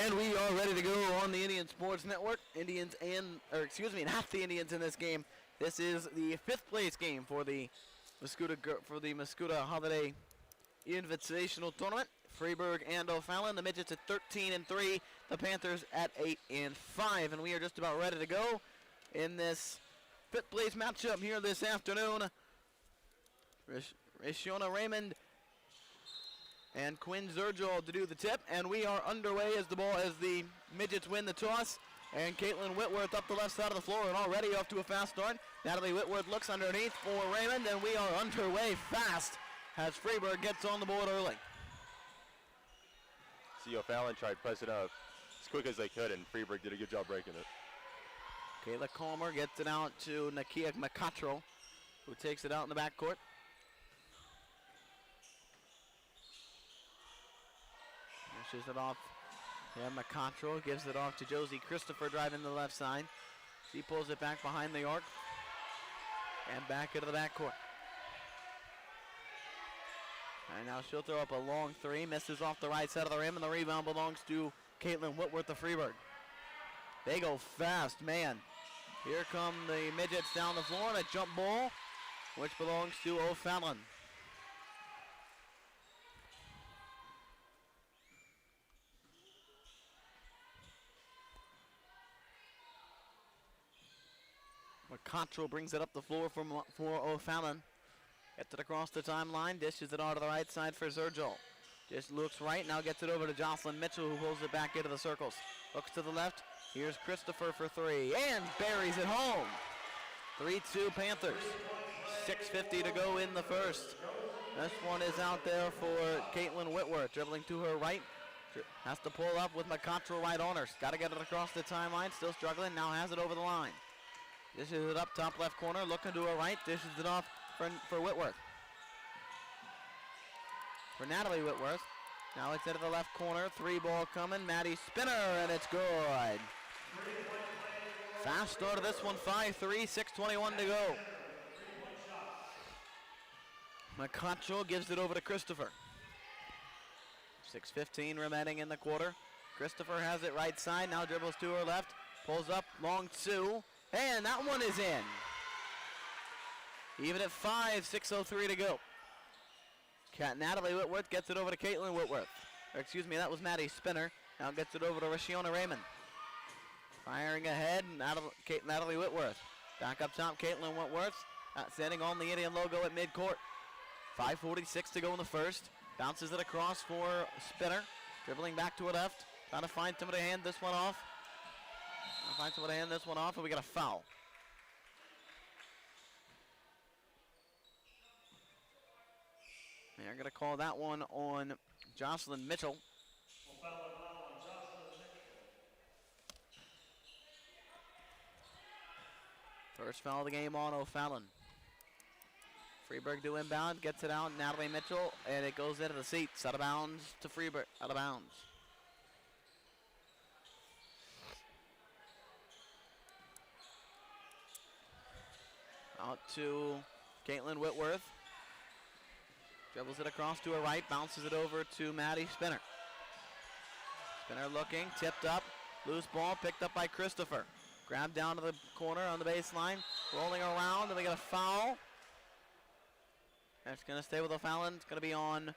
And we are ready to go on the Indian Sports Network. Not the Indians in this game. This is the fifth place game for the Mascoutah Holiday Invitational Tournament. Freeburg and O'Fallon. The Midgets at 13-3. The Panthers at 8-5. And we are just about ready to go in this fifth place matchup here this afternoon. Rishona Raymond and Quinn Zergel to do the tip, and we are underway as the Midgets win the toss. And Caitlin Whitworth up the left side of the floor and already off to a fast start. Natalie Whitworth looks underneath for Raymond, and we are underway fast as Freeburg gets on the board early. See, O'Fallon tried pressing up as quick as they could, and Freeburg did a good job breaking it. Kayla Calmer gets it out to Nakia McCottrell, who takes it out in the backcourt. Pushes it off. Yeah, McCottrell gives it off to Josie Christopher driving the left side. She pulls it back behind the arc and back into the backcourt. And now she'll throw up a long three. Misses off the right side of the rim, and the rebound belongs to Caitlin Whitworth of Freeburg. They go fast, man. Here come the Midgets down the floor, and a jump ball, which belongs to O'Fallon. McCottrell brings it up the floor for O'Fallon. Gets it across the timeline, dishes it onto the right side for Zergel. Just looks right, now gets it over to Jocelyn Mitchell, who pulls it back into the circles. Looks to the left, here's Christopher for three, and buries it home. 3-2 Panthers. 6:50 to go in the first. This one is out there for Caitlin Whitworth, dribbling to her right. Has to pull up with McCottrell right on her. Got to get it across the timeline, still struggling, now has it over the line. Dishes it up top left corner, looking to her right, dishes it off for Whitworth. For Natalie Whitworth. Now it's into the left corner, three ball coming, Maddie Spinner, and it's good. Fast start of this one, 5-3, 6:21 to go. McCottrell gives it over to Christopher. 6:15 remaining in the quarter. Christopher has it right side, now dribbles to her left, pulls up, long two. And that one is in. Even at 5, 6:03 to go. Natalie Whitworth gets it over to Caitlin Whitworth. That was Maddie Spinner. Now gets it over to Rashona Raymond. Firing ahead, Natalie Whitworth. Back up top, Caitlin Whitworth. Standing on the Indian logo at midcourt. 5:46 to go in the first. Bounces it across for Spinner. Dribbling back to her left. Trying to find somebody to hand this one off. And we got a foul. They're going to call that one on Jocelyn Mitchell. First foul of the game on O'Fallon. Freeburg to inbound, gets it out, Natalie Mitchell, and it goes into the seats. Out of bounds to Freeburg, out of bounds. Out to Caitlin Whitworth. Dribbles it across to her right, bounces it over to Maddie Spinner. Spinner looking, tipped up, loose ball, picked up by Christopher. Grabbed down to the corner on the baseline, rolling around, and we got a foul. And it's going to stay with O'Fallon. It's going to be on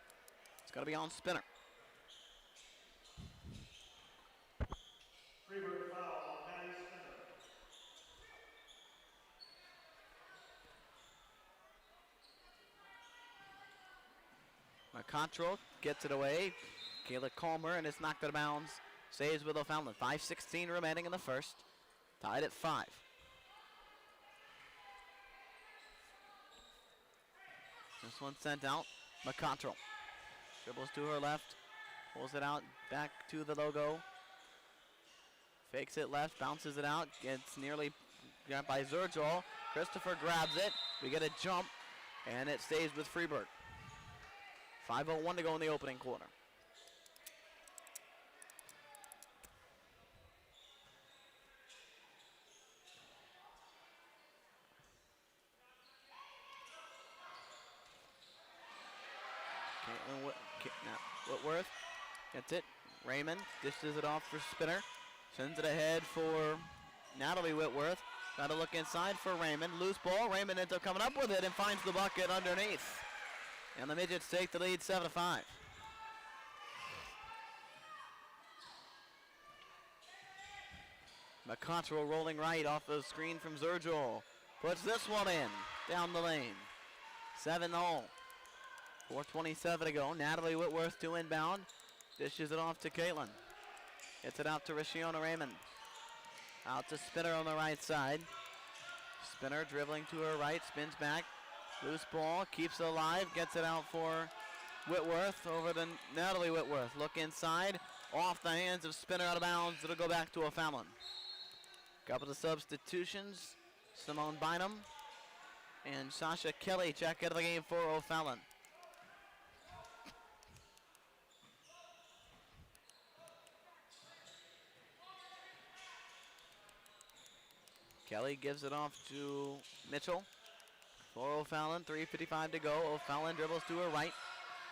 Spinner. Freeburg foul on Maddie Spinner. McCottrell gets it away. Kayla Calmer, and it's knocked out of bounds. Stays with O'Fallon. 5:16 remaining in the first. Tied at 5. This one sent out. McCottrell dribbles to her left. Pulls it out back to the logo. Fakes it left. Bounces it out. Gets nearly grabbed by Zergel. Christopher grabs it. We get a jump. And it stays with Freeburg. 5:01 to go in the opening quarter. Whitworth gets it. Raymond dishes it off for Spinner. Sends it ahead for Natalie Whitworth. Trying to look inside for Raymond. Loose ball. Raymond ends up coming up with it and finds the bucket underneath. And the Midgets take the lead 7-5. McContrell rolling right off the screen from Zergel. Puts this one in down the lane. 7-0. 4:27 to go. Natalie Whitworth to inbound. Dishes it off to Caitlin. Gets it out to Rashiona Raymond. Out to Spinner on the right side. Spinner dribbling to her right, spins back. Loose ball, keeps it alive, gets it out for Whitworth over to Natalie Whitworth. Look inside, off the hands of Spinner, out of bounds. It'll go back to O'Fallon. Couple of substitutions. Simone Bynum and Sasha Kelly check out of the game for O'Fallon. Kelly gives it off to Mitchell. For O'Fallon, 3:55 to go. O'Fallon dribbles to her right.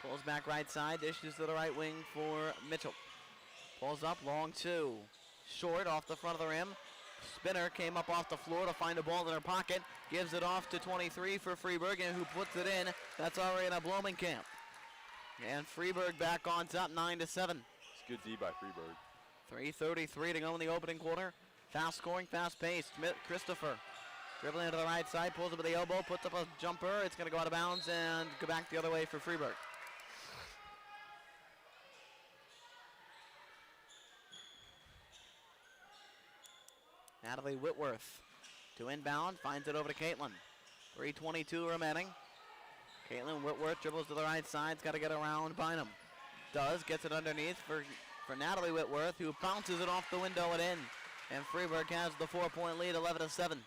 Pulls back right side, dishes to the right wing for Mitchell. Pulls up, long two. Short off the front of the rim. Spinner came up off the floor to find a ball in her pocket. Gives it off to 23 for Freeburg, and who puts it in? That's Ariana Blomenkamp. And Freeburg back on top, 9-7. It's good D by Freeburg. 3:33 to go in the opening quarter. Fast scoring, fast paced. Christopher dribbling to the right side, pulls up with the elbow, puts up a jumper. It's going to go out of bounds and go back the other way for Freeburg. Natalie Whitworth to inbound, finds it over to Caitlin. 3:22 remaining. Caitlin Whitworth dribbles to the right side, it's got to get around Bynum. Does, gets it underneath for Natalie Whitworth, who bounces it off the window and in. And Freeburg has the 4-point lead, 11-7.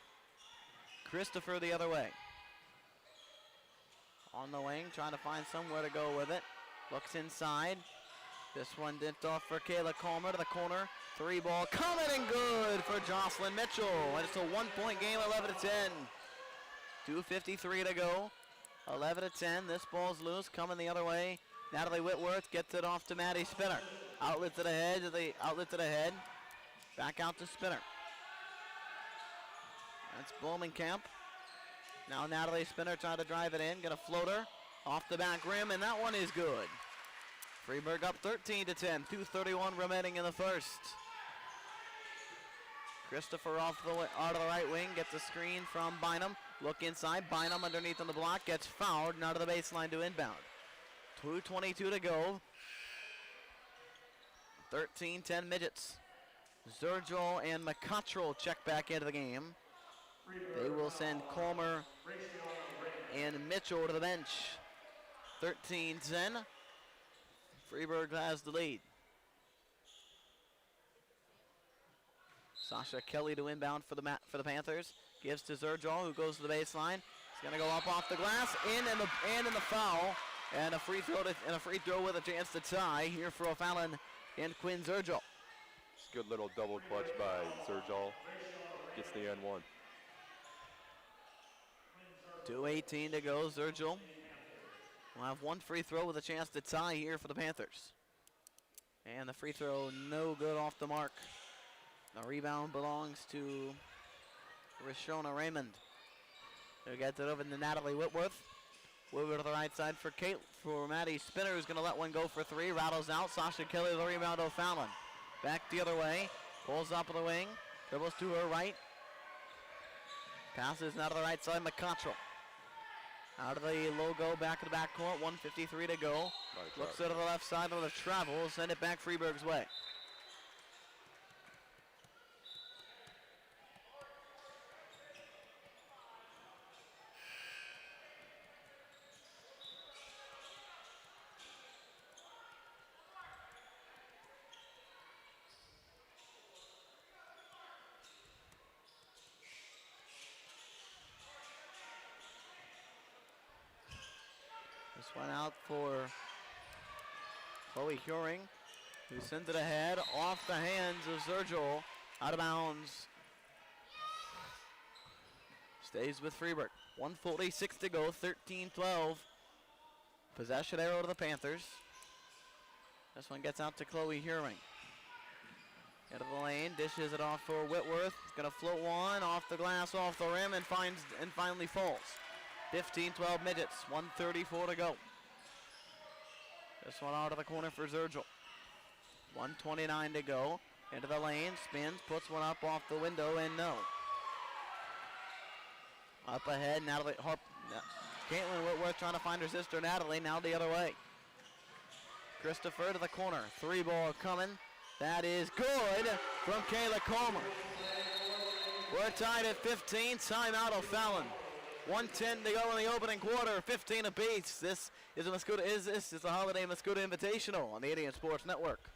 Christopher the other way. On the wing, trying to find somewhere to go with it. Looks inside. This one dipped off for Kayla Comer to the corner. 3-ball coming and good for Jocelyn Mitchell. And it's a 1-point game, 11-10. 2:53 to go. 11-10. This ball's loose, coming the other way. Natalie Whitworth gets it off to Maddie Spinner. Outlet to the head. Back out to Spinner. That's Blomenkamp. Now Natalie Spinner trying to drive it in. Get a floater off the back rim, and that one is good. Freeburg up 13-10. 2:31 remaining in the first. Christopher out of the right wing. Gets a screen from Bynum. Look inside. Bynum underneath on the block. Gets fouled and out of the baseline to inbound. 2:22 to go. 13-10 Midgets. Zergel and McCottrell check back into the game. They will send Comer and Mitchell to the bench. 13-10. Freeburg has the lead. Sasha Kelly to inbound for the Panthers. Gives to Zergel, who goes to the baseline. He's going to go up off the glass, in the foul, and a free throw with a chance to tie here for O'Fallon and Quinn Zergel. Good little double clutch by Zergel. Gets the N1. 2:18 to go. Zergel will have one free throw with a chance to tie here for the Panthers. And the free throw no good off the mark. The rebound belongs to Rashona Raymond, who gets it over to Natalie Whitworth. Whitworth to the right side for Maddie Spinner, who's going to let one go for three. Rattles out. Sasha Kelly the rebound. O'Fallon. Back the other way. Pulls up the wing. Dribbles to her right. Passes now to the right side. McContrell. Out of the logo, back to the backcourt. 1:53 to go. Looks to the left side on the travel. Send it back Freeburg's way. This one out for Chloe Huring, who sends it ahead off the hands of Zergel, out of bounds. Stays with Freeburg. 1:46 to go, 13-12. Possession arrow to the Panthers. This one gets out to Chloe Hearing. Into the lane, dishes it off for Whitworth. He's gonna float one off the glass, off the rim, and finally falls. 15-12 Midgets, 1:34 to go. This one out of the corner for Zergel. 1:29 to go. Into the lane, spins, puts one up off the window, and no. Up ahead, Caitlin Whitworth trying to find her sister Natalie, now the other way. Christopher to the corner, 3-ball coming. That is good from Kayla Coleman. We're tied at 15, timeout O'Fallon. 1:10 to go in the opening quarter, 15 apiece. This is a Holiday Mascoutah Invitaional on the Indian Sports Network.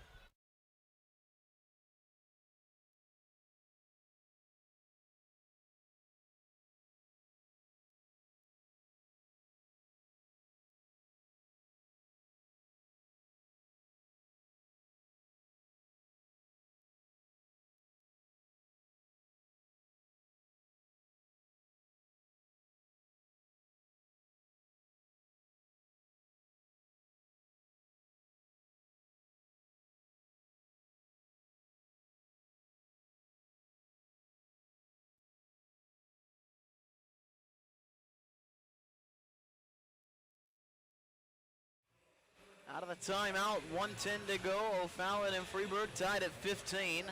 Out of the timeout, 1:10 to go. O'Fallon and Freeburg tied at 15.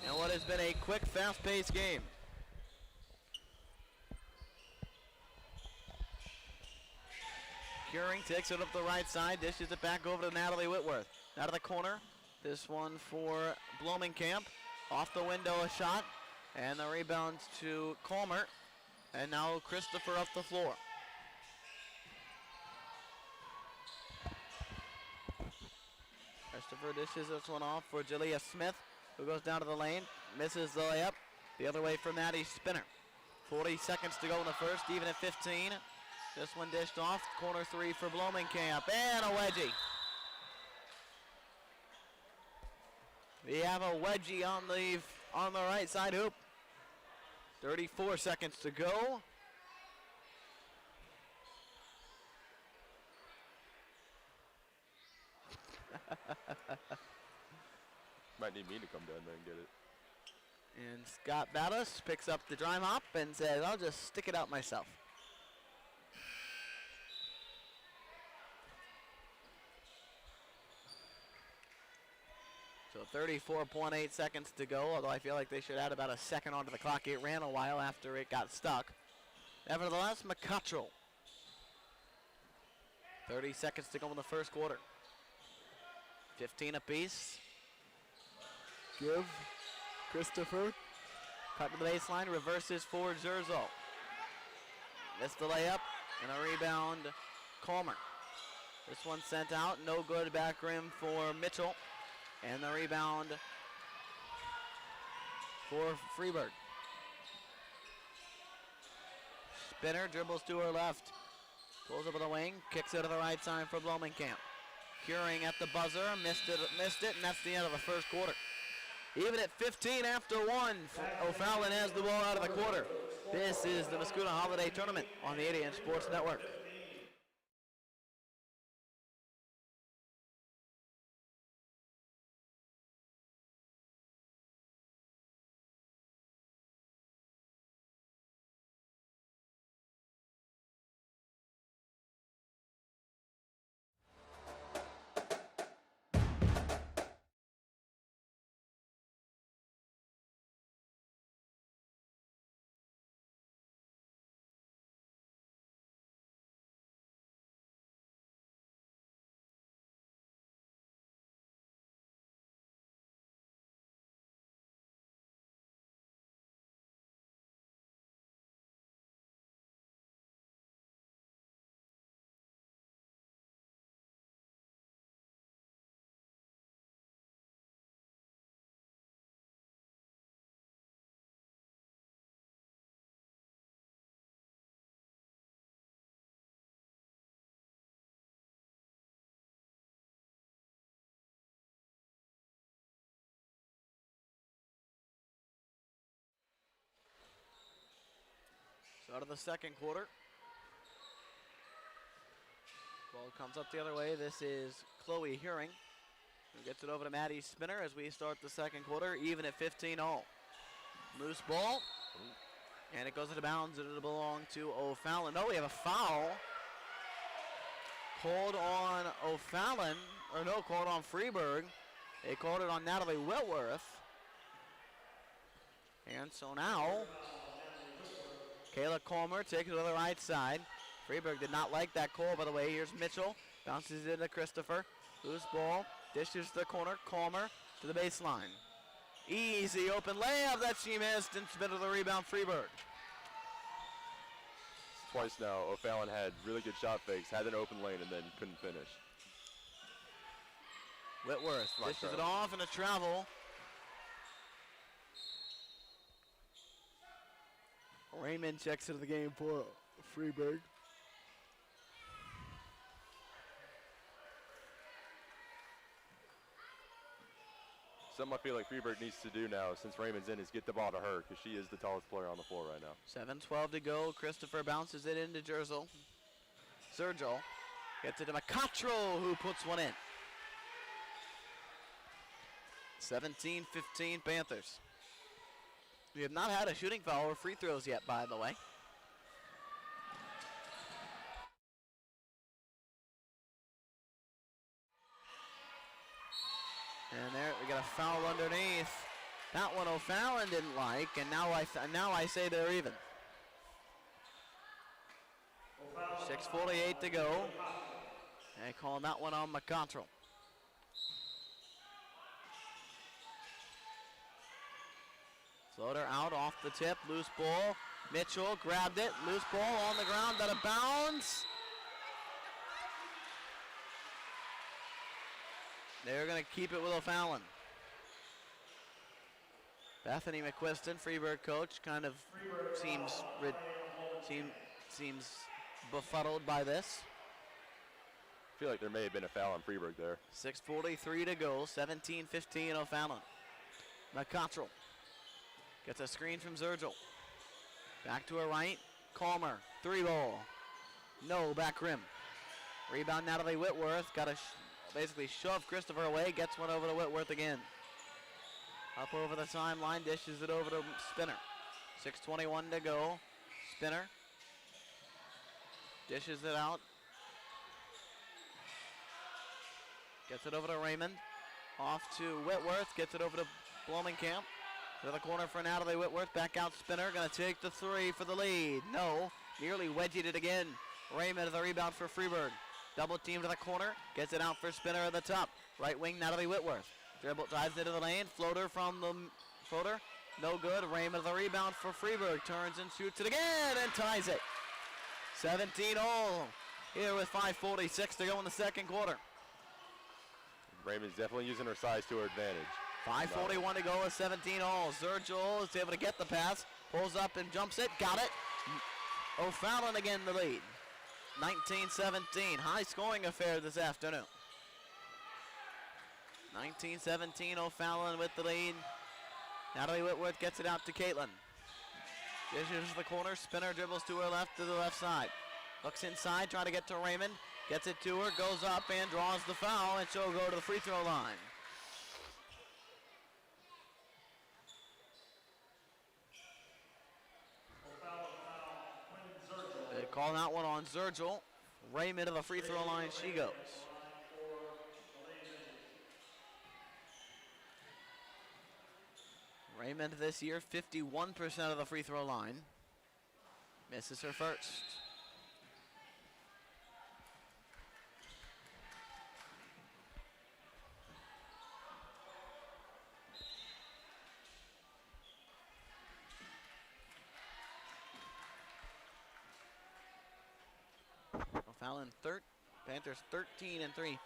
And what has been a quick, fast-paced game. Curing takes it up the right side, dishes it back over to Natalie Whitworth. Out of the corner, this one for Blomenkamp. Off the window, a shot, and the rebound to Colmer. And now Christopher up the floor. Christopher dishes this one off for Jalea Smith, who goes down to the lane, misses the layup. The other way from Maddie Spinner. 40 seconds to go in the first, even at 15. This one dished off, corner three for Blomenkamp, and a wedgie. We have a wedgie on the right side hoop. 34 seconds to go. Might need me to come down there and get it. And Scott Battis picks up the dime hop and says, I'll just stick it out myself. So 34.8 seconds to go, although I feel like they should add about a second onto the clock. It ran a while after it got stuck. Nevertheless, McCuttrell. 30 seconds to go in the first quarter. 15 apiece. Give Christopher. Cut to the baseline, reverses for Zerzel. Missed the layup, and a rebound, Colmer. This one sent out, no good, back rim for Mitchell. And the rebound for Freeburg. Spinner dribbles to her left. Pulls up with the wing, kicks it to the right side for Blomenkamp. Curing at the buzzer, missed it, and that's the end of the first quarter. Even at 15 after one, O'Fallon has the ball out of the quarter. This is the Mascoutah Holiday Tournament on the Indian Sports Network. Out of the second quarter. Ball comes up the other way. This is Chloe Hearing, who gets it over to Maddie Spinner as we start the second quarter, even at 15-all. Loose ball, and it goes into bounds, and it'll belong to O'Fallon. No, we have a foul called on O'Fallon, or no, called on Freeburg. They called it on Natalie Whitworth. And so now, Kayla Colmer takes it to the right side. Freeburg did not like that call, by the way. Here's Mitchell, bounces it to Christopher. Loose ball, dishes to the corner, Colmer to the baseline. Easy open layup that she missed, and spin to the rebound, Freeburg. Twice now, O'Fallon had really good shot fakes, had an open lane, and then couldn't finish. Whitworth dishes it off and a travel. Raymond checks into the game for Freeburg. Something I feel like Freeburg needs to do now, since Raymond's in, is get the ball to her, because she is the tallest player on the floor right now. 7:12 to go. Christopher bounces it into Jerzel. Sergio gets it to Macatro, who puts one in. 17-15 Panthers. We have not had a shooting foul or free throws yet, by the way. And there we got a foul underneath. That one O'Fallon didn't like, and now I say they're even. 6:48 to go. And calling that one on Macatro. Floater out off the tip, loose ball. Mitchell grabbed it, loose ball on the ground, out of bounds. They're going to keep it with O'Fallon. Bethany McQuiston, Freeburg coach, kind of seems befuddled by this. I feel like there may have been a foul on Freeburg there. 6:43 to go, 17-15 O'Fallon. Macatro gets a screen from Zergel. Back to her right, Calmer, three ball. No, back rim. Rebound Natalie Whitworth, got to basically shove Christopher away, gets one over to Whitworth again. Up over the timeline, dishes it over to Spinner. 6:21 to go. Spinner dishes it out. Gets it over to Raymond. Off to Whitworth, gets it over to Blomenkamp. To the corner for Natalie Whitworth, back out Spinner, gonna take the three for the lead. No, nearly wedged it again. Raymond the rebound for Freeburg. Double team to the corner, gets it out for Spinner at the top. Right wing, Natalie Whitworth. Dribble, drives into the lane, floater from the floater. No good, Raymond the rebound for Freeburg. Turns and shoots it again and ties it. 17-all here with 5:46 to go in the second quarter. Raymond's definitely using her size to her advantage. 5:41 to go with 17-all. Zergel is able to get the pass, pulls up and jumps it, got it. O'Fallon again the lead. 19-17, high scoring affair this afternoon. 19-17, O'Fallon with the lead. Natalie Whitworth gets it out to Caitlin. Dishes to the corner, Spinner dribbles to her left, to the left side. Looks inside, trying to get to Raymond. Gets it to her, goes up and draws the foul, and she'll go to the free throw line. They call that one on Zergel. Raymond to the free throw line she goes. Raymond this year, 51% of the free throw line. Misses her first. O'Fallon, Panthers 13-3.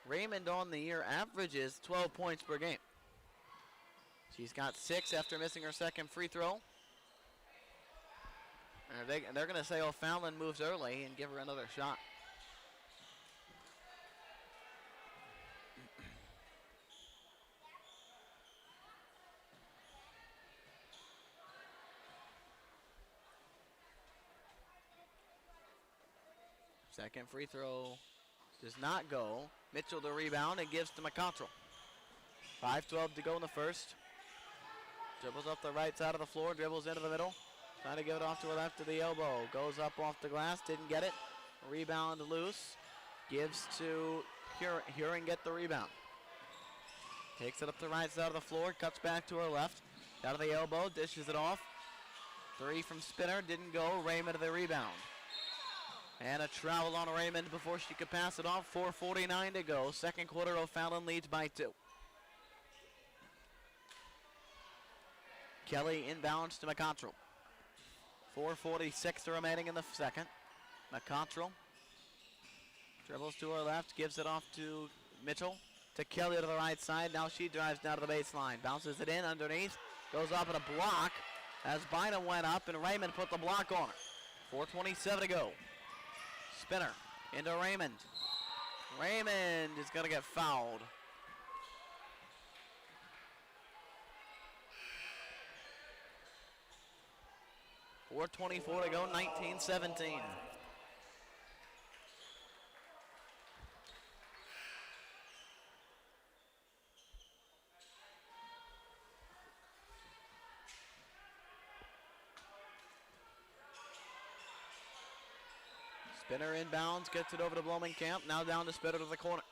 Raymond on the year averages 12 points per game. She's got 6 after missing her second free throw. And they're going to say O'Fallon moves early and give her another shot. Second free throw Does not go. Mitchell the rebound and gives to McContrell. 5:12 to go in the first. Dribbles up the right side of the floor, dribbles into the middle. Trying to give it off to her left to the elbow. Goes up off the glass, didn't get it. Rebound loose. Gives to Huron, get the rebound. Takes it up the right side of the floor, cuts back to her left. Out of the elbow, dishes it off. 3 from Spinner, didn't go. Raymond the rebound. And a travel on Raymond before she could pass it off. 4:49 to go. Second quarter, O'Fallon leads by 2. Kelly inbounds to McContrell. 4:46 remaining in the second. McContrell dribbles to her left, gives it off to Mitchell. To Kelly to the right side. Now she drives down to the baseline. Bounces it in underneath. Goes up in a block as Bynum went up and Raymond put the block on her. 4:27 to go. Spinner into Raymond. Raymond is going to get fouled. .424 to go, 19-17. Spinner inbounds, gets it over to Blomenkamp. Now down to Spinner to the corner.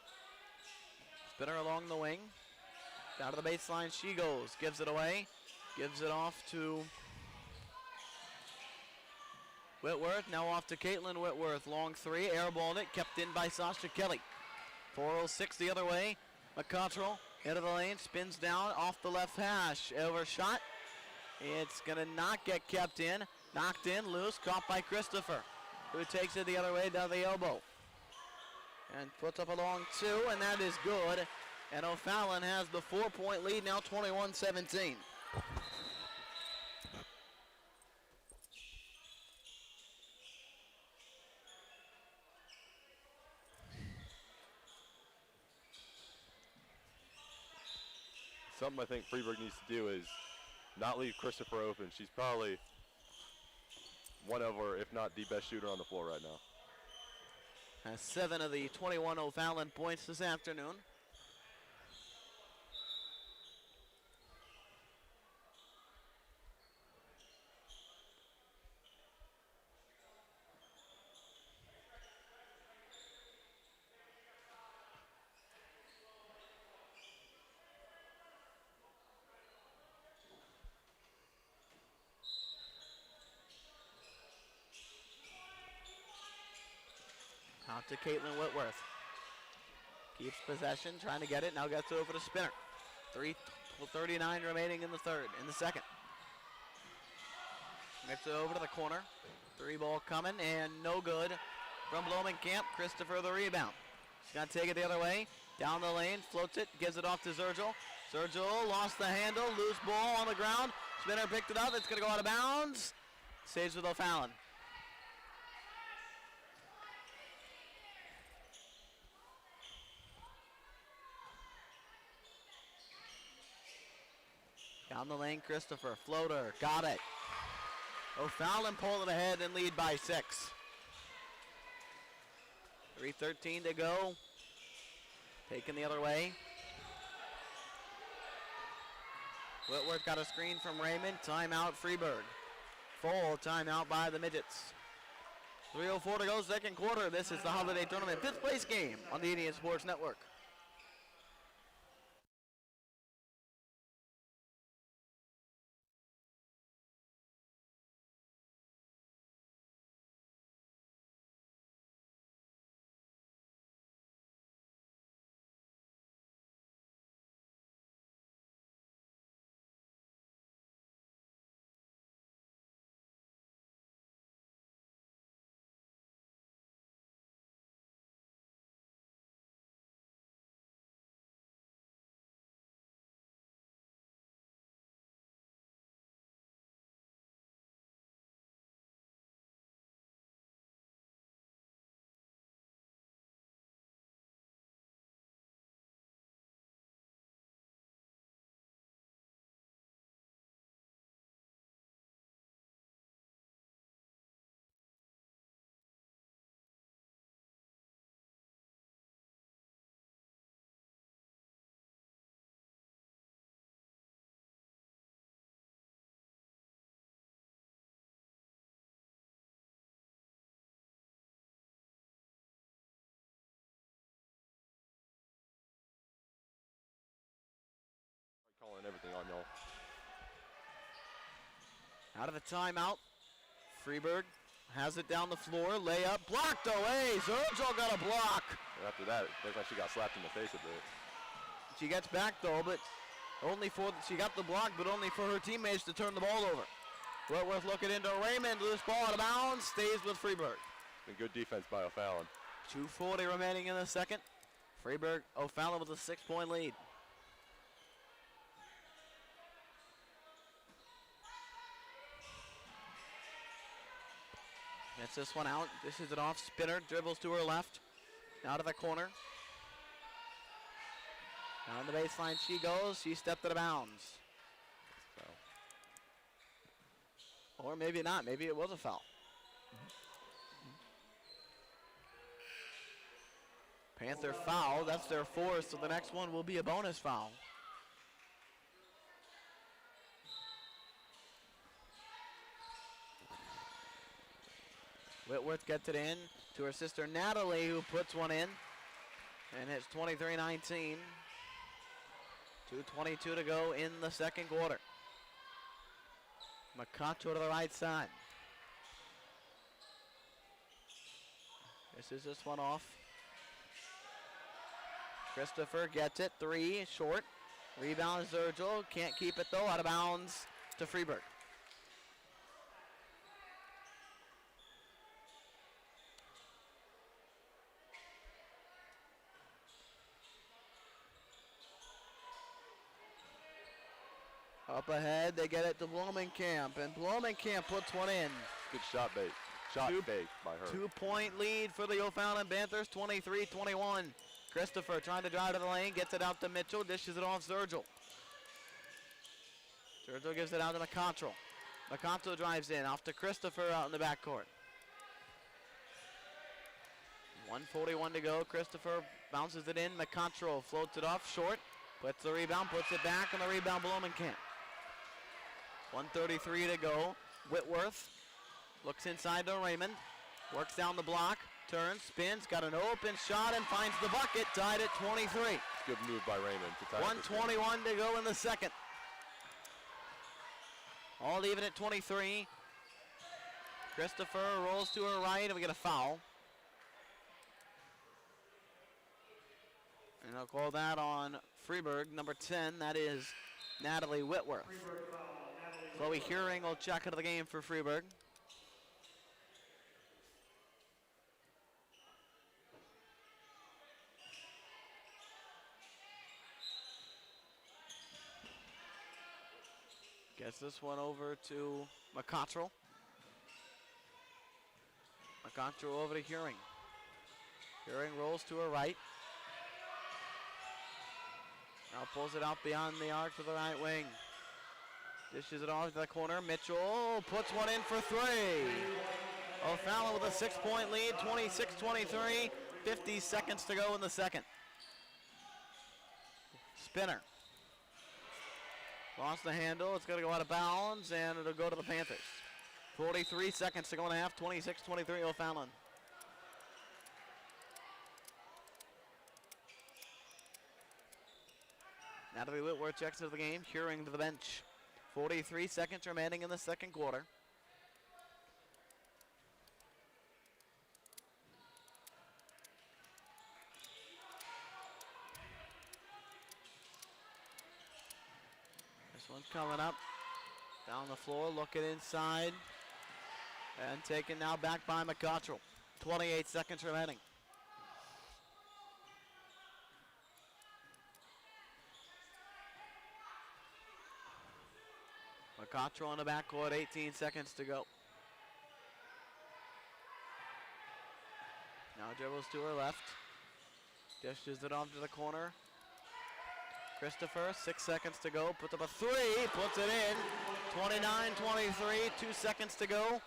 Spinner along the wing. Down to the baseline she goes. Gives it away. Gives it off to Whitworth. Now off to Caitlin Whitworth. Long 3. Airballed it. Kept in by Sasha Kelly. 4:06 the other way. McContrell into the lane. Spins down off the left hash. Overshot. It's going to not get kept in. Knocked in. Loose. Caught by Christopher, who takes it the other way down the elbow. And puts up a long 2, and that is good. And O'Fallon has the 4-point lead now, 21-17. Something I think Freeburg needs to do is not leave Christopher open. She's probably one of, or if not the best shooter on the floor right now. Has 7 of the 21 O'Fallon points this afternoon. Out to Caitlin Whitworth. Keeps possession, trying to get it. Now gets it over to Spinner. 3:39 remaining in the second. Gets it over to the corner. 3 ball coming and no good from Blomenkamp. Christopher the rebound. She's got to take it the other way. Down the lane, floats it, gives it off to Zergel. Zergel lost the handle, loose ball on the ground. Spinner picked it up. It's going to go out of bounds. Saves with O'Fallon. Down the lane, Christopher, floater, got it. O'Fallon pulled it ahead and lead by 6. 3:13 to go. Taken the other way. Whitworth got a screen from Raymond. Timeout, Freeburg. Full timeout by the Midgets. 3:04 to go, second quarter. This is the Holiday Tournament 5th place game on the Indian Sports Network. Invitaional. Out of the timeout, Freeburg has it down the floor, layup, blocked away. Zergel got a block. And after that, it looked like she got slapped in the face a bit. She gets back though, but she got the block, but only for her teammates to turn the ball over. Whitworth looking into Raymond, loose ball out of bounds, stays with Freeburg. And good defense by O'Fallon. 2:40 remaining in the second. Freeburg, O'Fallon with a 6-point lead. Gets this one out. This is an off spinner. Dribbles to her left. Out of the corner. Down the baseline she goes. She stepped out of bounds. Or maybe not. Maybe it was a foul. Panther foul. That's their fourth, so the next one will be a bonus foul. Whitworth gets it in to her sister Natalie, who puts one in. And it's 23-19. 2:22 to go in the second quarter. Mascoutah to the right side. This one off. Christopher gets it, 3, short. Rebound Zergel, can't keep it though, out of bounds to Freeburg. Up ahead, they get it to Blumenkamp, and Blumenkamp puts one in. Good shot bait. Shot fake by her. 2-point lead for the O'Fallon Panthers, 23-21. Christopher trying to drive to the lane, gets it out to Mitchell, dishes it off Zergel. Zergel gives it out to Mascoutah. Mascoutah drives in, off to Christopher out in the backcourt. 1:41 to go. Christopher bounces it in. Mascoutah floats it off short, puts the rebound, puts it back, and the rebound Blumenkamp. 1:33 to go. Whitworth looks inside to Raymond, works down the block, turns, spins, got an open shot, and finds the bucket, tied at 23. Good move by Raymond to tie 1:21 to go in the second. All even at 23. Christopher rolls to her right, and we get a foul. And I'll call that on Freeburg, number 10. That is Natalie Whitworth. Chloe Huring will check into the game for Freeburg. Gets this one over to Mascoutah. Mascoutah over to Huring. Huring rolls to her right. Now pulls it out beyond the arc to the right wing. Dishes it off to the corner. Mitchell puts one in for 3. O'Fallon with a 6-point lead, 26-23. 50 seconds to go in the second. Spinner. Lost the handle. It's going to go out of bounds, and it'll go to the Panthers. 43 seconds to go in the half. 26-23 O'Fallon. Natalie Whitworth checks into the game. Huring to the bench. 43 seconds remaining in the second quarter. This one's coming up. Down the floor, looking inside. And taken now back by Mascoutah. 28 seconds remaining. Mascoutah on the backcourt, 18 seconds to go. Now dribbles to her left. Dishes it off to the corner. Christopher, 6 seconds to go, puts up a 3, puts it in. 29-23, 2 seconds to go.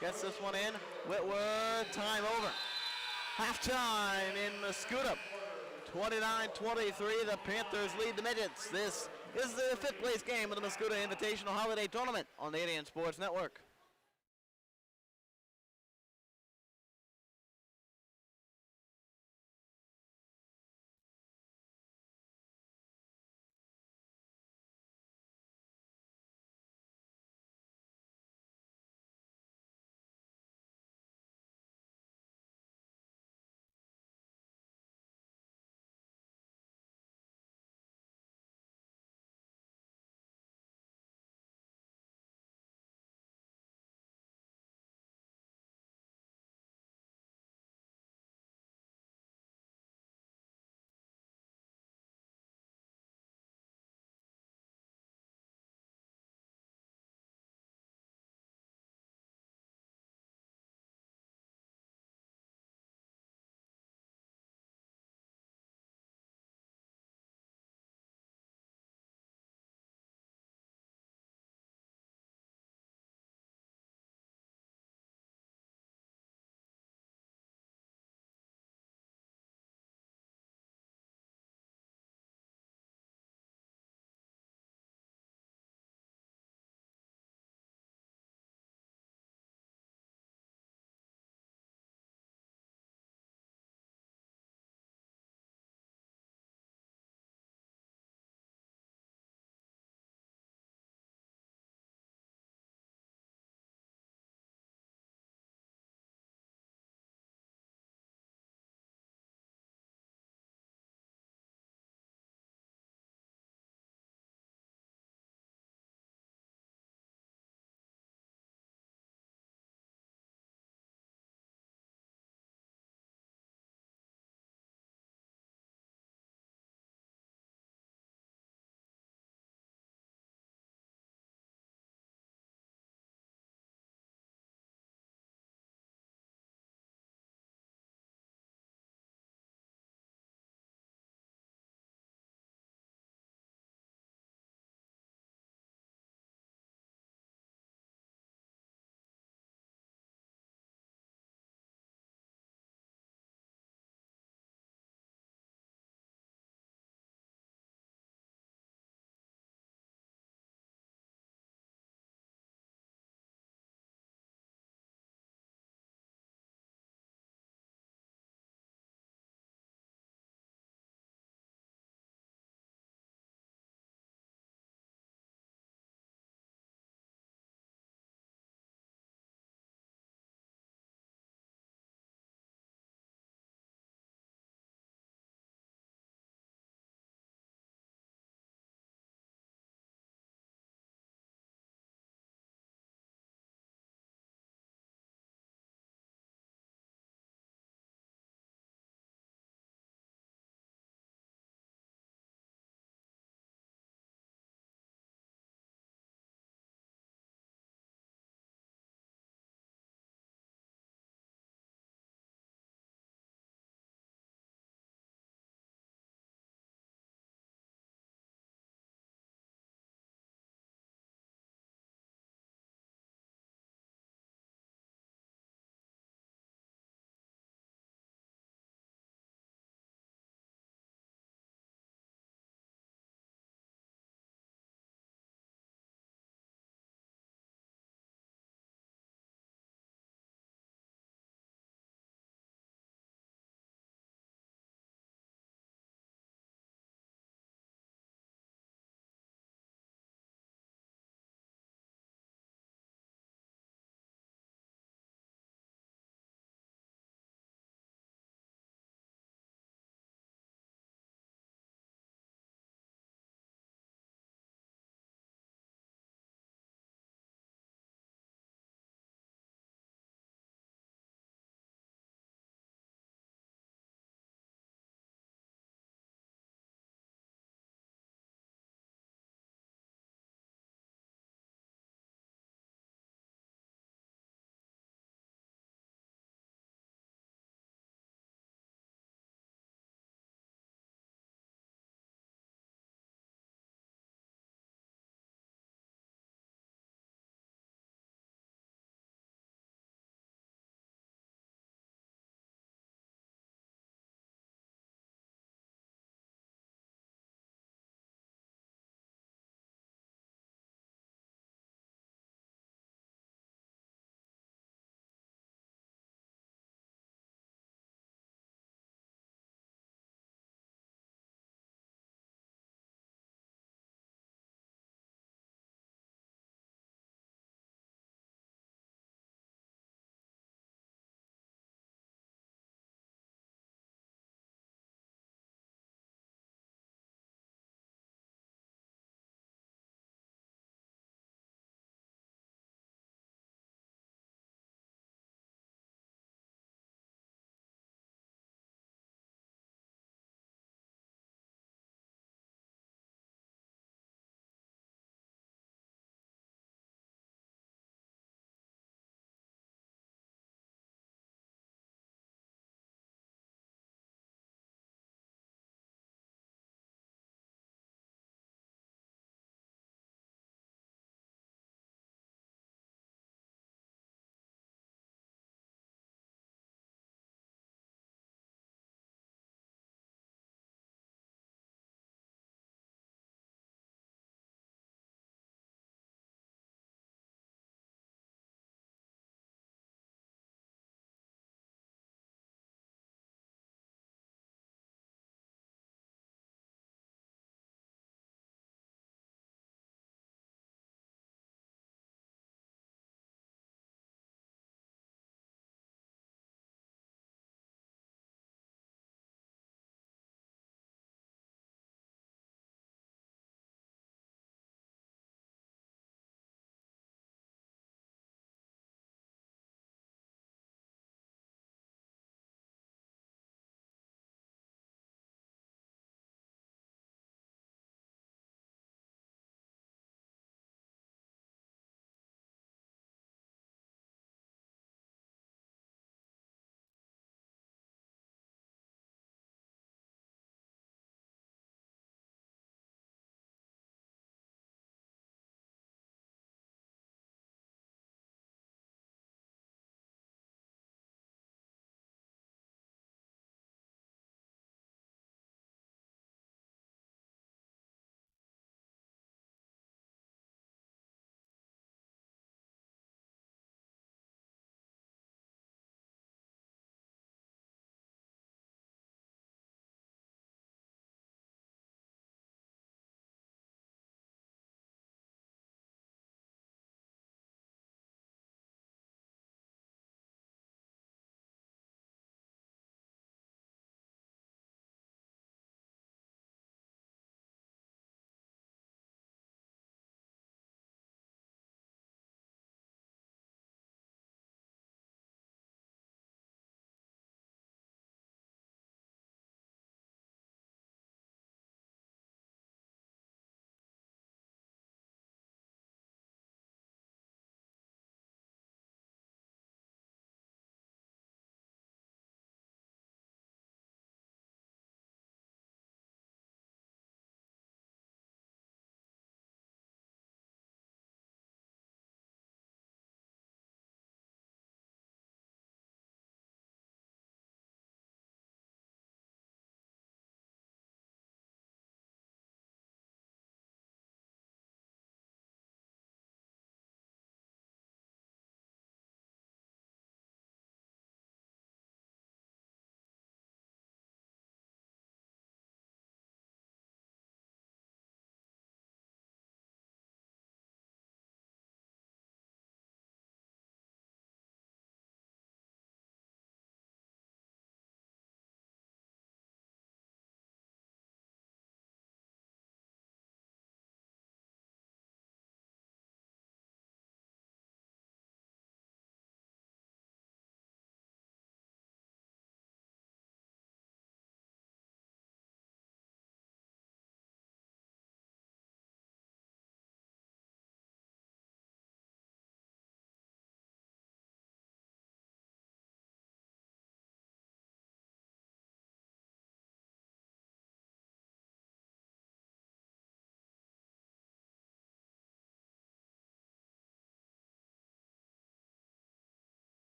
Gets this one in. Whitworth, time over. Halftime in Mascoutah. 29-23, the Panthers lead the Midgets. This is the 5th place game of the Mascoutah Invitational Holiday Tournament on the Indian Sports Network.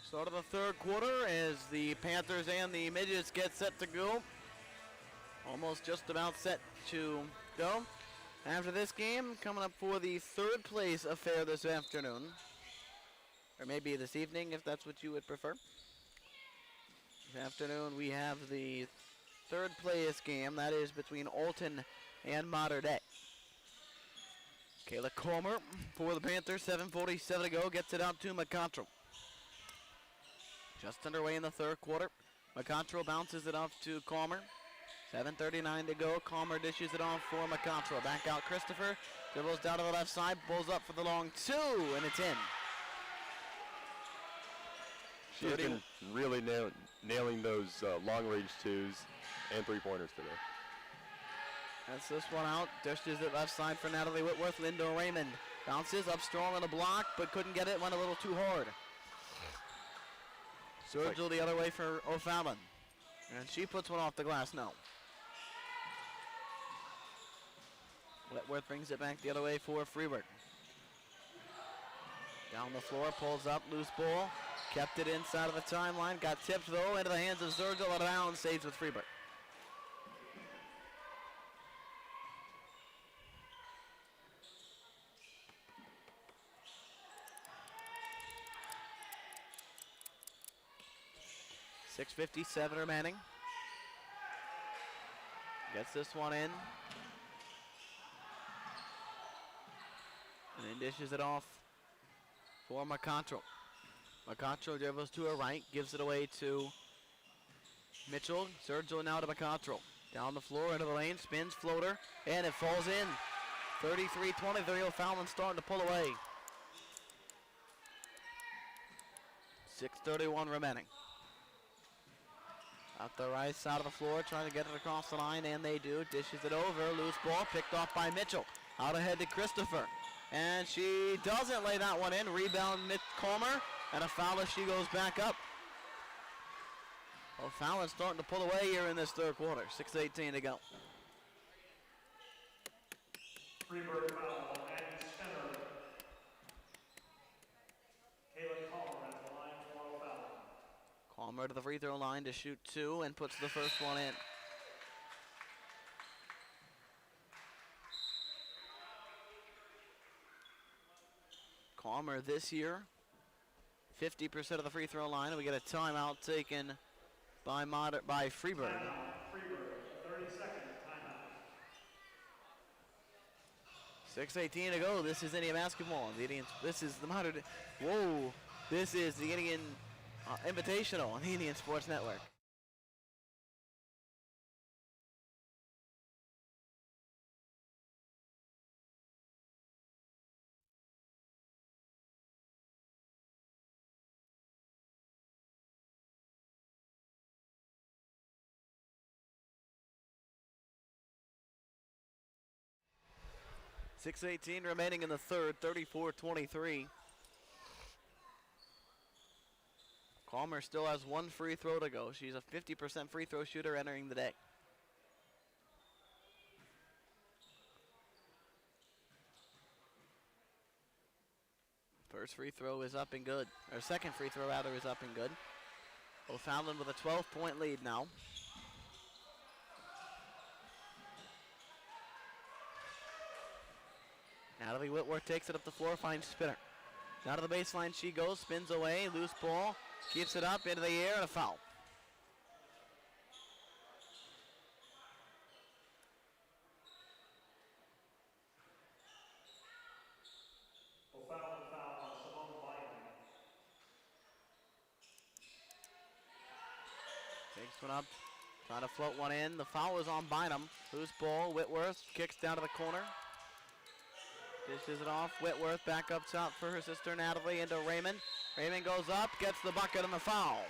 Start of the third quarter as the Panthers and the Midgets get set to go. Almost just about set to go. After this game, coming up for the third place affair this afternoon. Or maybe this evening, if that's what you would prefer. This afternoon, we have the third place game. That is between Alton and Mater Dei. Kayla Comer for the Panthers, 7:47 to go, gets it out to McContrell. Just underway in the third quarter. McContrell bounces it off to Comer. 7:39 to go. Comer dishes it off for McContrell. Back out Christopher. Dribbles down to the left side. Pulls up for the long two, and it's in. She's been really nailing those long-range twos and three-pointers today. That's this one out. Dishes it left side for Natalie Whitworth. Lindo Raymond bounces up strong on the block, but couldn't get it. Went a little too hard. Sergio the other way for O'Fallon. And she puts one off the glass, no. Whitworth brings it back the other way for Freeburg. Down the floor, pulls up, loose ball. Kept it inside of the timeline. Got tipped, though, into the hands of Sergio. Let it out and saves with Freeburg. .6:57 remaining. Gets this one in. And then dishes it off for McContrell. McContrell dribbles to her right, gives it away to Mitchell. Sergio now to McContrell. Down the floor, into the lane, spins, floater, and it falls in. 33-23, O'Fallon starting to pull away. 6:31 remaining. Out the right side of the floor, trying to get it across the line, and they do. Dishes it over, loose ball, picked off by Mitchell. Out ahead to Christopher. And she doesn't lay that one in. Rebound Comer, and a foul as she goes back up. O'Fallon starting to pull away here in this third quarter. 6:18 to go. Freeburg foul on Maggie Spinner. Kayla Comer at the line for O'Fallon. Comer to the free throw line to shoot two and puts the first one in. Comer this year, 50% of the free throw line, and we get a timeout taken by Freeburg. Timeout, Freeburg, 30-second timeout. 6:18 to go. This is Indian basketball. The Indians. This is the Mater Dei. Whoa! This is the Indian Invitaional on the Indian Sports Network. .618 remaining in the third, 34-23. Comer still has one free throw to go. She's a 50% free throw shooter entering the day. First free throw is up and good. Or second free throw rather is up and good. O'Fallon with a 12-point lead now. Natalie Whitworth takes it up the floor, finds Spinner. Down to the baseline she goes, spins away, loose ball, keeps it up into the air, and a foul. O'Fallon foul on Simone Bynum. Takes one up, trying to float one in. The foul is on Bynum. Loose ball, Whitworth kicks down to the corner. Dishes it off. Whitworth back up top for her sister Natalie into Raymond. Raymond goes up, gets the bucket and the foul.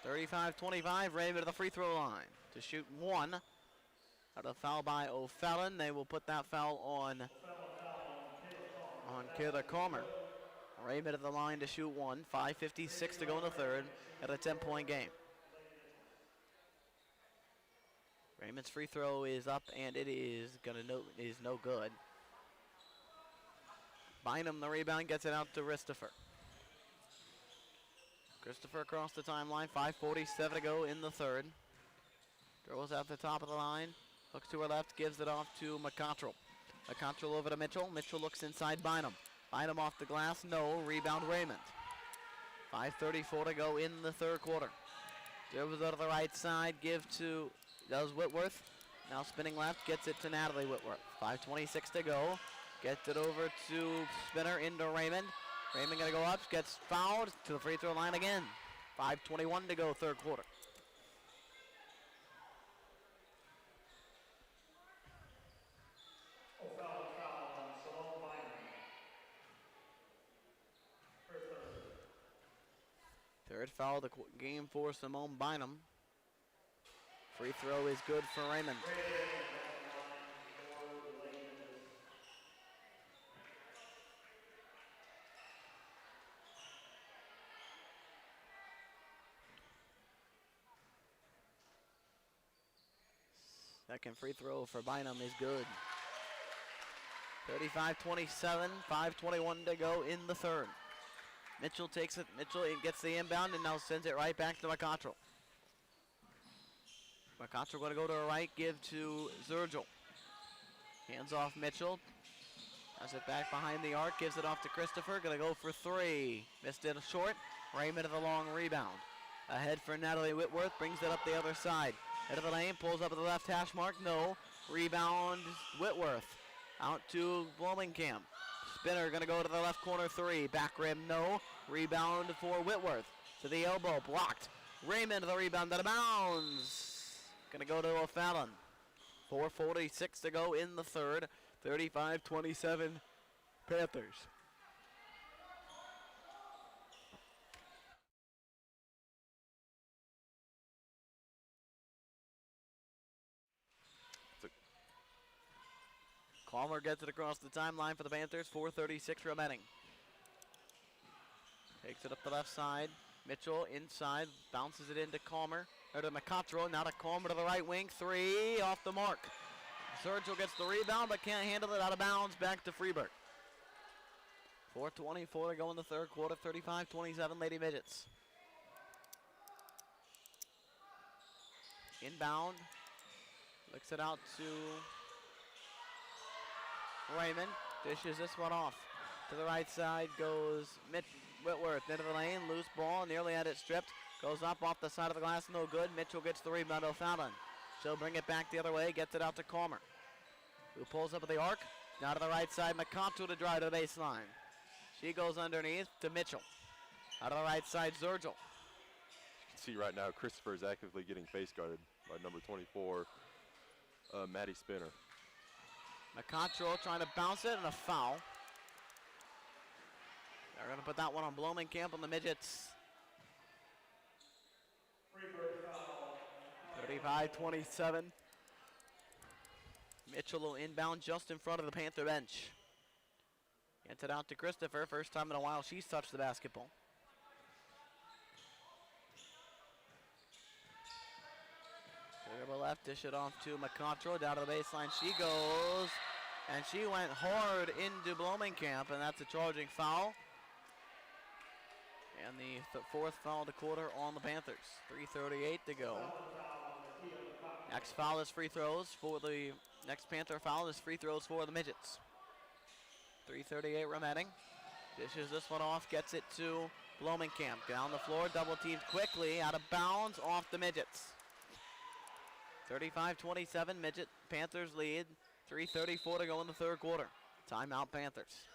35-25, Raymond to the free throw line to shoot one. Out of foul by O'Fallon. They will put that foul on Kayla Comer. Raymond at the line to shoot one. 5:56 to go in the third at a 10-point game. Raymond's free throw is up and it is no good. Bynum the rebound, gets it out to Christopher. Christopher across the timeline, 5:47 to go in the third. Throws at the top of the line, looks to her left, gives it off to McContrell. McContrell over to Mitchell. Mitchell looks inside Bynum. Bynum off the glass, no. Rebound Raymond. 5:34 to go in the third quarter. Dribbles out to the right side, does Whitworth. Now spinning left, gets it to Natalie Whitworth. 5:26 to go. Gets it over to Spinner into Raymond. Raymond gonna go up, gets fouled to the free throw line again. 5:21 to go, third quarter. Foul on Simone Bynum. Her third. Third foul of the game for Simone Bynum. Free throw is good for Raymond. Second free throw for Bynum is good. 35-27, 5:21 to go in the third. Mitchell takes it. Mitchell gets the inbound and now sends it right back to McContrell. McContrell going to go to her right, give to Zergel. Hands off Mitchell. Has it back behind the arc, gives it off to Christopher. Going to go for three. Missed it short. Raymond with a long rebound. Ahead for Natalie Whitworth, brings it up the other side. Head of the lane, pulls up at the left hash mark, no. Rebound Whitworth. Out to Blomenkamp. Spinner gonna go to the left corner three. Back rim, no. Rebound for Whitworth. To the elbow, blocked. Raymond the rebound out of bounds. Gonna go to O'Fallon. 4:46 to go in the third. 35-27 Panthers. Palmer gets it across the timeline for the Panthers. 4:36 remaining. Takes it up the left side. Mitchell inside, bounces it into Calmer. Or to McContrell, now to Calmer to the right wing. Three off the mark. Sergio gets the rebound but can't handle it, out of bounds, back to Freeburg. 4:24 to go in the third quarter. 35-27 Lady Midgets. Inbound. Licks it out to Raymond. Dishes this one off. To the right side goes Whitworth into the lane. Loose ball. Nearly had it stripped. Goes up off the side of the glass. No good. Mitchell gets the rebound. O'Fallon. She'll bring it back the other way. Gets it out to Calmer, who pulls up at the arc. Now to the right side. McContrell to drive to the baseline. She goes underneath to Mitchell. Out of the right side, Zergel. You can see right now Christopher is actively getting face guarded by number 24, Maddie Spinner. McContrell trying to bounce it and a foul. They're going to put that one on Blomenkamp on the Midgets. 35-27. Mitchell will inbound just in front of the Panther bench. Gets it out to Christopher. First time in a while she's touched the basketball. Dribble left, dish it off to McContrell. Down to the baseline she goes. And she went hard into Blomenkamp, and that's a charging foul. And the fourth foul of the quarter on the Panthers. 3:38 to go. Next foul is free throws for the next Panther foul is free throws for the Midgets. 3:38 remaining. Dishes this one off, gets it to Blomenkamp. Down the floor, double teamed quickly, out of bounds, off the Midgets. 35-27, Midget Panthers lead. 3:34 to go in the third quarter. Timeout Panthers.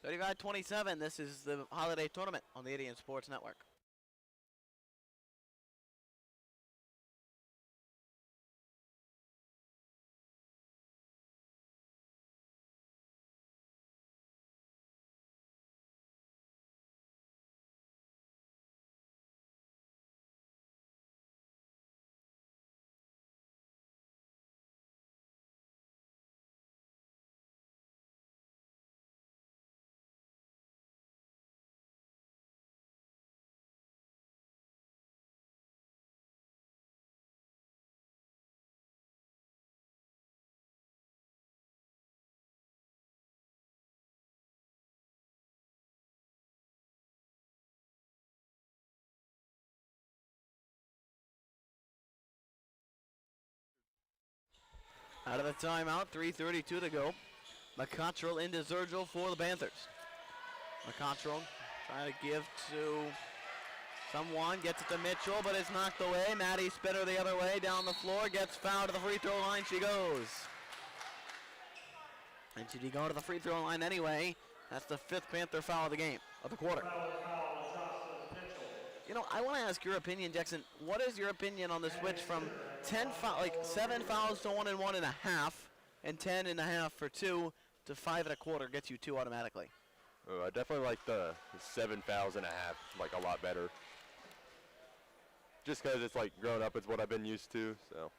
35-27, this is the holiday tournament on the Indian Sports Network. Out of the timeout, 3:32 to go. McCottrell into Zergel for the Panthers. McCottrell trying to give to someone, gets it to Mitchell, but it's knocked away. Maddie Spitter the other way, down the floor, gets fouled to the free throw line, she goes. And should he go to the free throw line anyway? That's the 5th Panther foul of the game, of the quarter. Foul, Jocelyn Mitchell. You know, I want to ask your opinion, Jackson. What is your opinion on the switch from 7 fouls to 1 and 1.5, and 10 and a half for 2 to 5 1/4 gets you 2 automatically? Oh, I definitely like the 7 fouls and a half, like, a lot better. Just because it's like growing up, it's what I've been used to. So,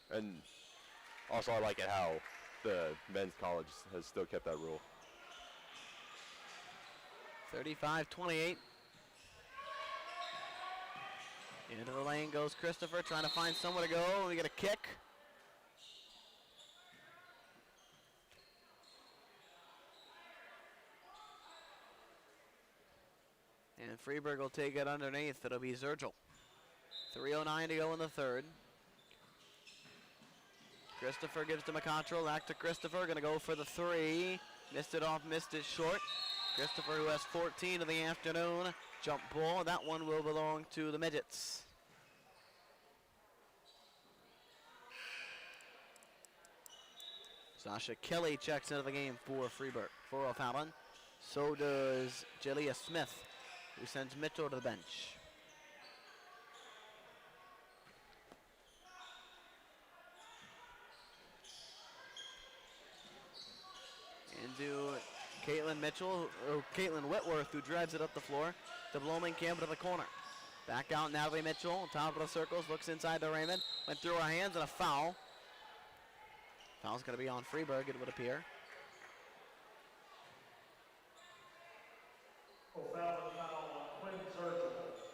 and also I like it how the men's college has still kept that rule. 35-28. Into the lane goes Christopher, trying to find somewhere to go. We get a kick. And Freeburg will take it underneath. It'll be Zergel. 3:09 to go in the third. Christopher gives to McCottrell. Back to Christopher. Going to go for the 3. Missed it off, missed it short. Christopher, who has 14 of the afternoon. Jump ball. That one will belong to the Midgets. Sasha Kelly checks into the game for Freeburg. For O'Fallon. So does Jalea Smith, who sends Mitchell to the bench. Into Caitlin Whitworth, who drives it up the floor to Blomenkamp to the corner. Back out Natalie Mitchell, top of the circles, looks inside to Raymond. Went through her hands and a foul. Foul's going to be on Freeburg, it would appear.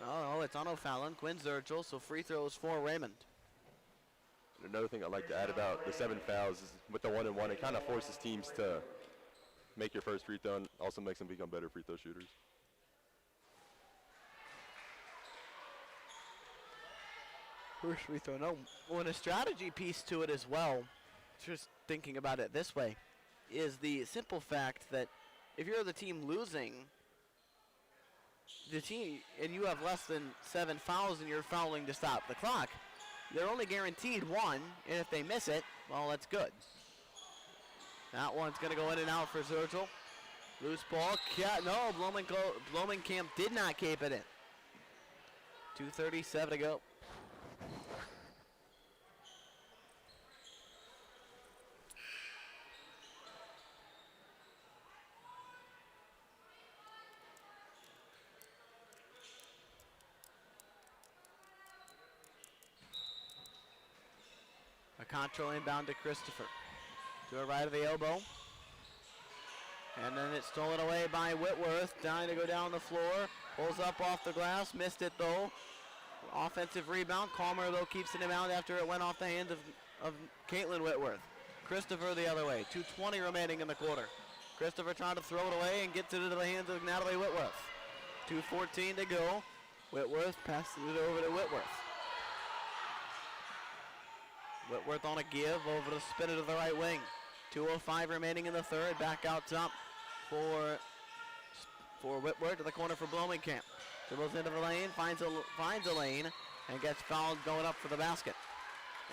Oh, it's on O'Fallon. Quinn Zergel, so free throws for Raymond. Another thing I'd like to add about the 7 fouls is with the 1 and 1, it kind of forces teams to make your first free throw and also makes them become better free throw shooters. First free throw, no. Well, and a strategy piece to it as well, just thinking about it this way, is the simple fact that if you're the team losing, the team, and you have less than 7 fouls and you're fouling to stop the clock, they're only guaranteed 1, and if they miss it, well, that's good. That one's going to go in and out for Zergel. Loose ball. No, Blomenkamp did not keep it in. 2:37 to go. Control inbound to Christopher. To the right of the elbow. And then it's stolen away by Whitworth. Dying to go down the floor. Pulls up off the glass. Missed it though. Offensive rebound. Calmer though keeps it in bound after it went off the hands of Caitlin Whitworth. Christopher the other way. 2:20 remaining in the quarter. Christopher trying to throw it away and gets it into the hands of Natalie Whitworth. 2:14 to go. Whitworth passes it over to Whitworth. Whitworth on a give, over to spin it to the right wing. 2:05 remaining in the third. Back out top for Whitworth to the corner for Blomenkamp. Dribbles into the lane, finds a lane, and gets fouled going up for the basket.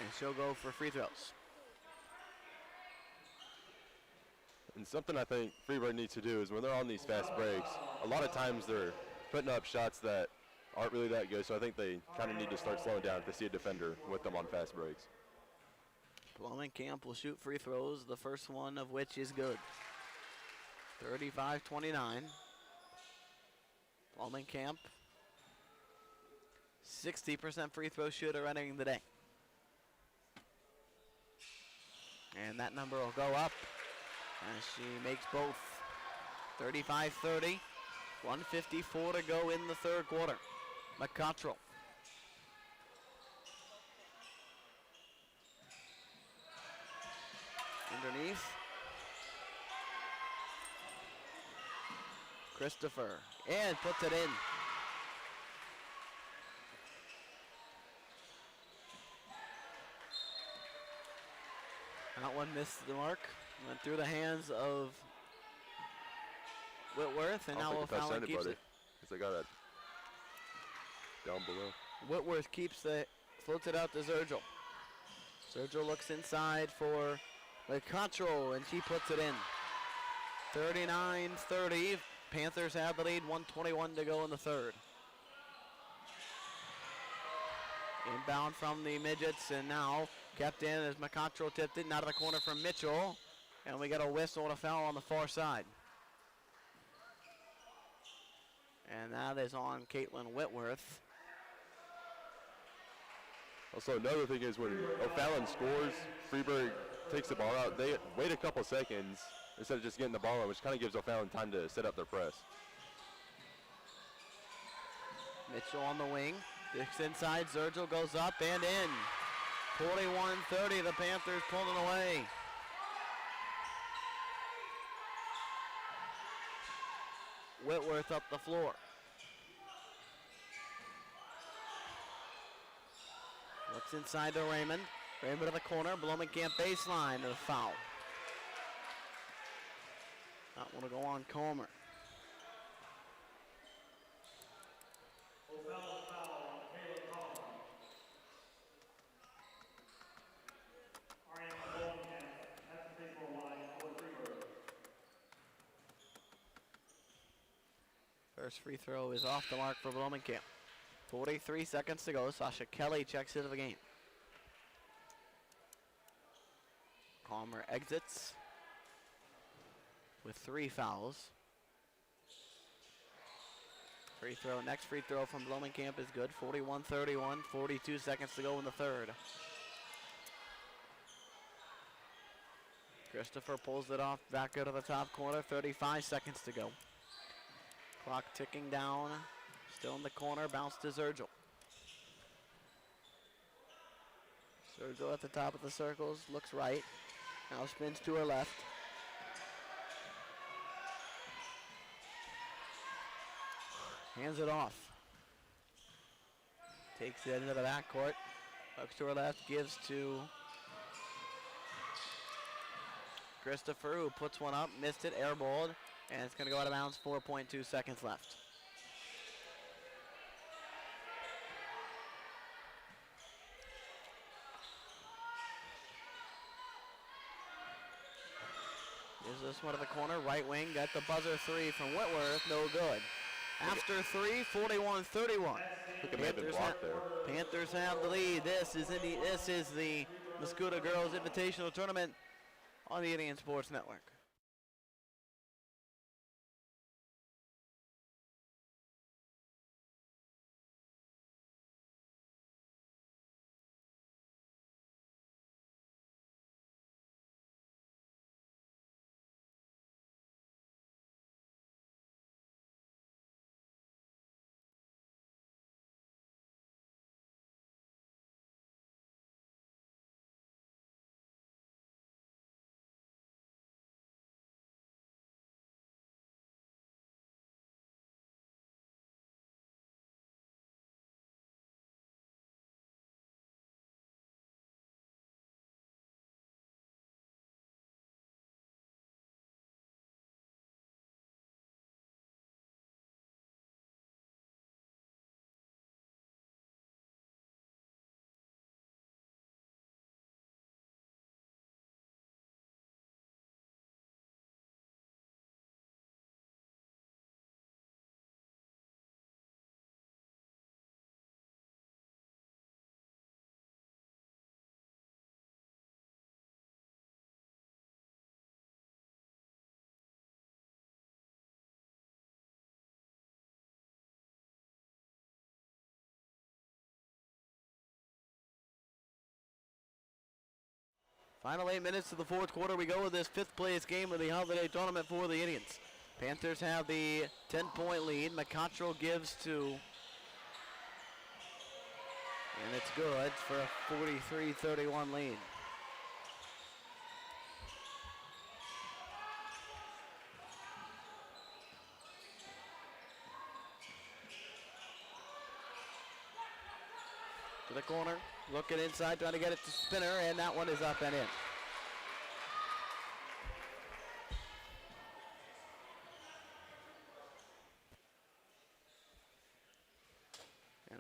And she'll go for free throws. And something I think Freeburg needs to do is when they're on these fast breaks, a lot of times they're putting up shots that aren't really that good, so I think they kind of need to start slowing down if they see a defender with them on fast breaks. Blomenkamp will shoot free throws, the first one of which is good. 35-29. Blomenkamp, 60% free throw shooter entering the day. And that number will go up as she makes both. 35-30, 1:54 to go in the third quarter. McCottrell. Underneath. Christopher, and puts it in. That one missed the mark. Went through the hands of Whitworth, and now O'Fallon keeps it. Because I got it down below. Whitworth floats it out to Zergel. Zergel looks inside for LeContreau, and she puts it in. 39-30. Panthers have the lead, 1:21 to go in the third. Inbound from the Midgets, and now kept in as McControl tipped it, and out of the corner from Mitchell. And we got a whistle and a foul on the far side. And that is on Caitlin Whitworth. Also, another thing is when O'Fallon scores, Freeburg takes the ball out. They wait a couple seconds instead of just getting the ball on, which kind of gives O'Fallon time to set up their press. Mitchell on the wing. Dicks inside. Zergel goes up and in. 41-30. The Panthers pulling away. Whitworth up the floor. Looks inside to Raymond. Raymond to the corner. Blomenkamp baseline and a foul. That one will go on Comer. First free throw is off the mark for Blomenkamp. 43 seconds to go. Sasha Kelly checks into the game. Palmer exits with 3 fouls. Next free throw from Blomenkamp is good. 41-31, 42 seconds to go in the third. Christopher pulls it off back out of the top corner. 35 seconds to go. Clock ticking down. Still in the corner. Bounce to Zergel. Zergel at the top of the circles. Looks right. Now spins to her left. Hands it off. Takes it into the backcourt. Looks to her left. Gives to Christopher, who puts one up. Missed it. Airballed. And it's going to go out of bounds. 4.2 seconds left. Is this one to the corner? Right wing. Got the buzzer 3 from Whitworth. No good. After 3, 41-31. Panthers have the lead. This is the Mascoutah Girls Invitational Tournament on the Indian Sports Network. Final 8 minutes of the fourth quarter. We go with this 5th place game of the holiday tournament for the Indians. Panthers have the 10-point lead. McControl gives to, and it's good for a 43-31 lead. To the corner, looking inside, trying to get it to Spinner, and that one is up and in.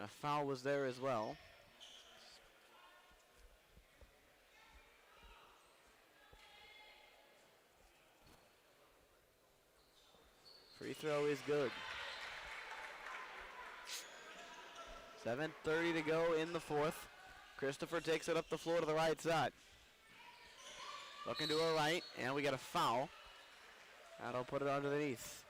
And a foul was there as well. Free throw is good. 7:30 to go in the fourth. Christopher takes it up the floor to the right side. Looking to her right, and we get a foul. That'll put it underneath.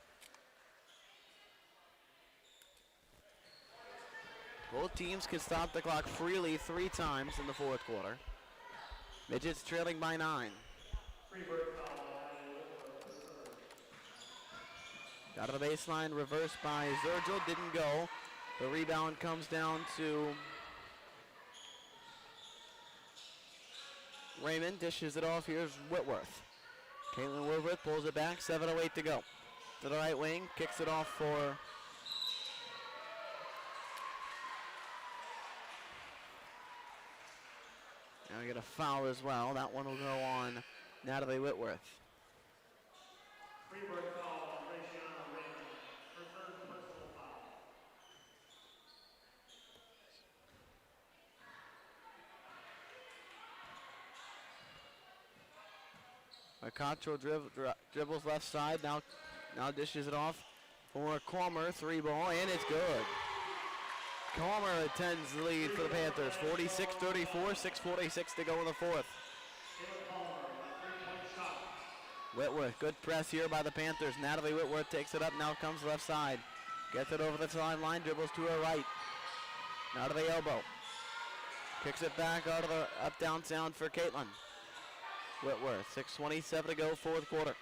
Both teams can stop the clock freely 3 times in the fourth quarter. Midgets trailing by 9. Freeburg foul on Out of the baseline, reversed by Zergel, didn't go. The rebound comes down to Raymond, dishes it off. Here's Whitworth. Caitlin Whitworth pulls it back, 7:08 to go. To the right wing, kicks it off for now we get a foul as well. That one will go on Natalie Whitworth. Freeburg foul on Invitaional Raymond. Her third personal foul. Mascoutah dribbles left side, now dishes it off for Calmer, 3-ball, and it's good. Calmer attends the lead for the Panthers, 46-34, 6:46 to go in the fourth. Whitworth, good press here by the Panthers. Natalie Whitworth takes it up, now comes left side. Gets it over the timeline, dribbles to her right. Now to the elbow. Kicks it back out of the up down sound for Caitlin Whitworth. 6:27 to go, fourth quarter.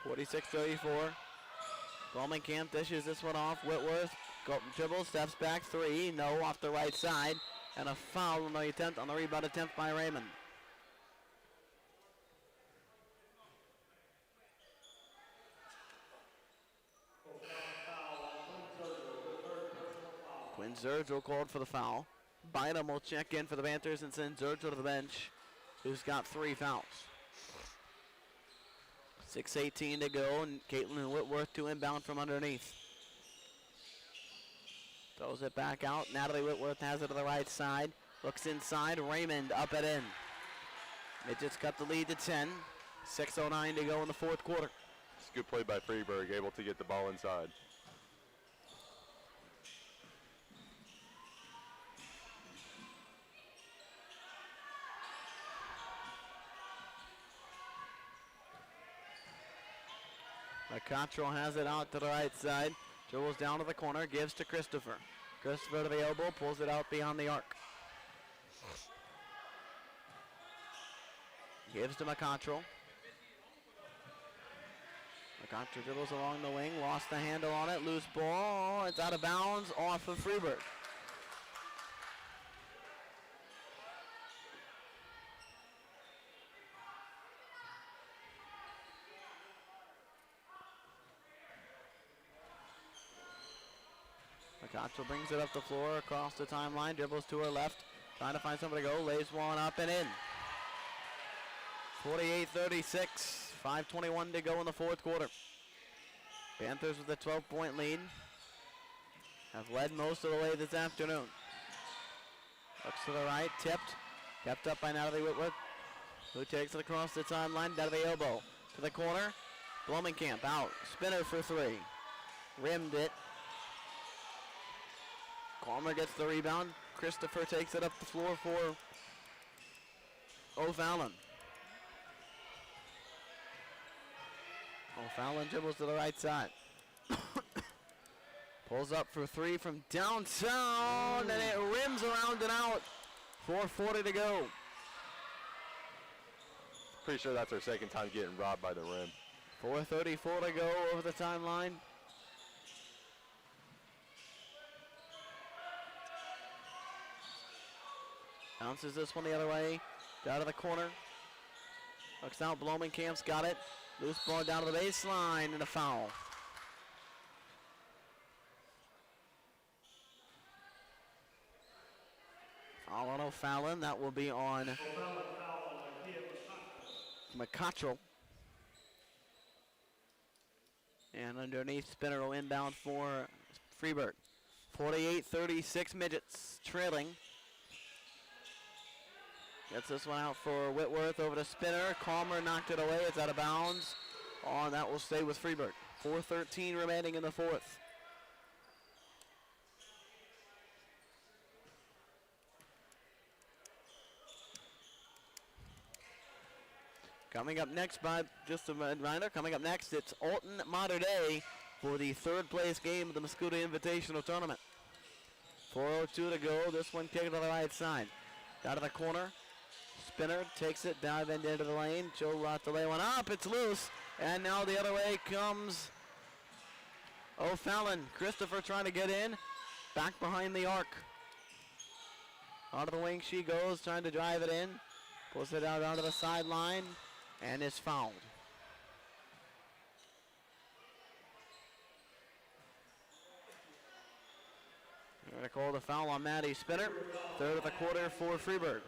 46-34. Blumenkamp dishes this one off. Whitworth dribbles, steps back, 3. No, off the right side. And a foul on the rebound attempt by Raymond. Quinn Zergel called for the foul. Bynum will check in for the Panthers and send Zergel to the bench, who's got 3 fouls. 6:18 to go, and Caitlin Whitworth to inbound from underneath. Throws it back out. Natalie Whitworth has it to the right side. Looks inside. Raymond up and in. Midgets cut the lead to 10. 6:09 to go in the fourth quarter. It's a good play by Freeburg, able to get the ball inside. Mascoutah has it out to the right side. Dribbles down to the corner, gives to Christopher. Christopher to the elbow, pulls it out beyond the arc. Gives to Mascoutah. Mascoutah dribbles along the wing, lost the handle on it, loose ball. It's out of bounds, off of Freeburg. Mascoutah brings it up the floor, across the timeline, dribbles to her left, trying to find somebody to go, lays one up and in. 48-36, 5:21 to go in the fourth quarter. Panthers with a 12-point lead. Have led most of the way this afternoon. Looks to the right, tipped, kept up by Natalie Whitworth, who takes it across the timeline, down to the elbow, to the corner. Blumenkamp out, spinner for 3. Rimmed it. Calmer gets the rebound. Christopher takes it up the floor for O'Fallon. O'Fallon dribbles to the right side. Pulls up for 3 from downtown, and it rims around and out. 4:40 to go. Pretty sure that's our second time getting robbed by the rim. 4:34 to go over the timeline. Bounces this one the other way. Down to the corner. Looks out. Blumenkamp's got it. Loose ball down to the baseline and a foul. Foul on O'Fallon. That will be on Mascoutah. And underneath, spinner will inbound for Freeburg. 48-36 Midgets trailing. Gets this one out for Whitworth over to Spinner. Calmer knocked it away. It's out of bounds. Oh, that will stay with Freeburg. 4:13 remaining in the fourth. Coming up next, just a reminder, coming up next, it's Alton Mater Dei for the third place game of the Mascoutah Invitational Tournament. 4:02 to go. This one kicked to the right side. Out of the corner. Spinner takes it, dive into the lane. Joe Rott to lay one up. It's loose. And now the other way comes O'Fallon. Christopher trying to get in. Back behind the arc. Out of the wing she goes, trying to drive it in. Pulls it out onto the sideline and is fouled. They're going to call the foul on Maddie Spinner. Third of the quarter for Freeburg.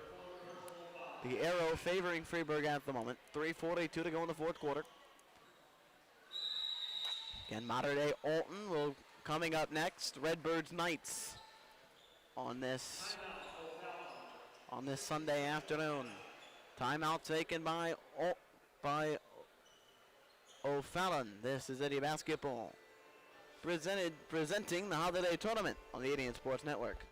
The arrow favoring Freeburg at the moment. 3:42 to go in the fourth quarter. Again, Mater Dei Alton will coming up next. Redbirds Knights on this Sunday afternoon. Timeout taken by O'Fallon. This is Eddie Basketball presenting the Holiday Tournament on the Indian Sports Network.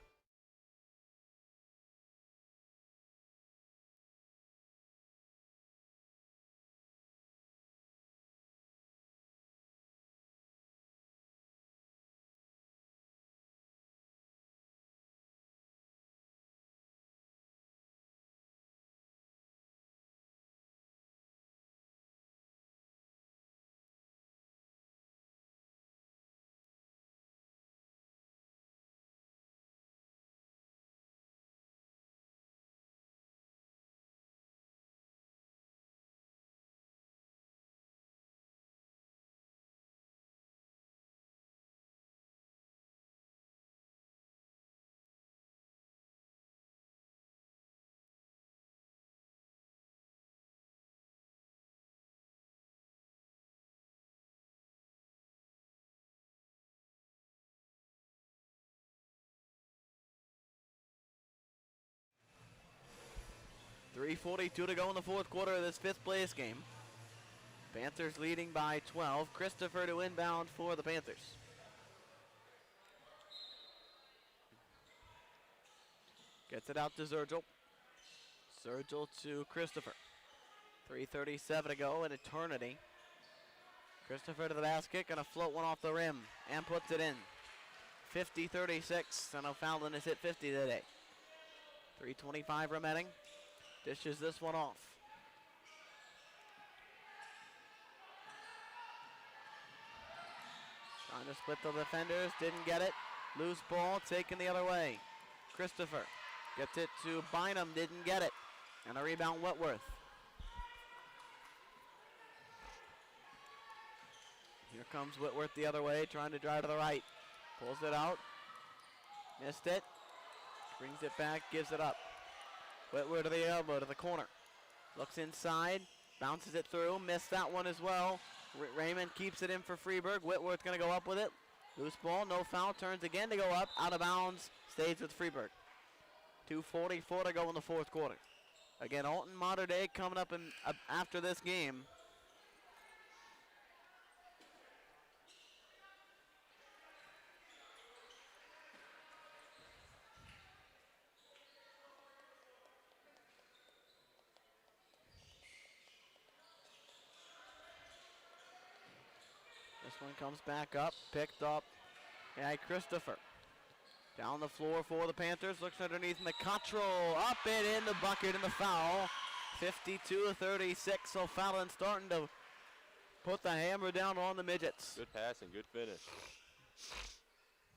.342 to go in the fourth quarter of this fifth place game. Panthers leading by 12. Christopher to inbound for the Panthers. Gets it out to Zergel. Zergel to Christopher. 3:37 to go in eternity. Christopher to the basket, gonna float one off the rim and puts it in. 50-36, and O'Fallon has hit 50 today. 3:25 remaining. Dishes this one off. Trying to split the defenders, didn't get it. Loose ball, taken the other way. Christopher gets it to Bynum, didn't get it. And a rebound, Whitworth. Here comes Whitworth the other way, trying to drive to the right. Pulls it out. Missed it. Brings it back, gives it up. Whitworth to the elbow, to the corner. Looks inside, bounces it through, missed that one as well. Raymond keeps it in for Freeburg. Whitworth going to go up with it. Loose ball, no foul, turns again to go up, out of bounds, stays with Freeburg. 2:44 to go in the fourth quarter. Again, Alton Mater Dei coming up after this game. This one comes back up, picked up by Christopher. Down the floor for the Panthers, looks underneath McCottrell, up and in the bucket and the foul. 52-36, O'Fallon starting to put the hammer down on the Midgets. Good pass and good finish.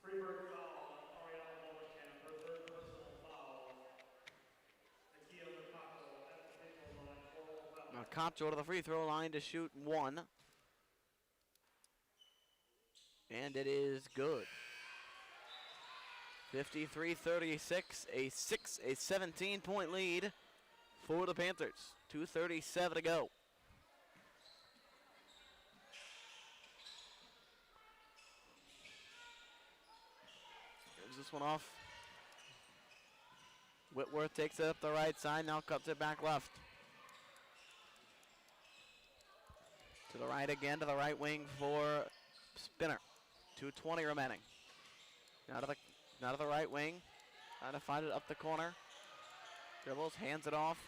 Freeburg foul on Ariana Mullican, her third personal foul. Nakia McCottrell at the free throw line for O'Fallon. McCottrell to the free throw line to shoot one. And it is good. 53-36, a 17-point lead for the Panthers. 2:37 to go. this one off. Whitworth takes it up the right side, now cuts it back left. To the right again, to the right wing for Spinner. 2:20 remaining. Now to the right wing, trying to find it up the corner. Dribbles, hands it off,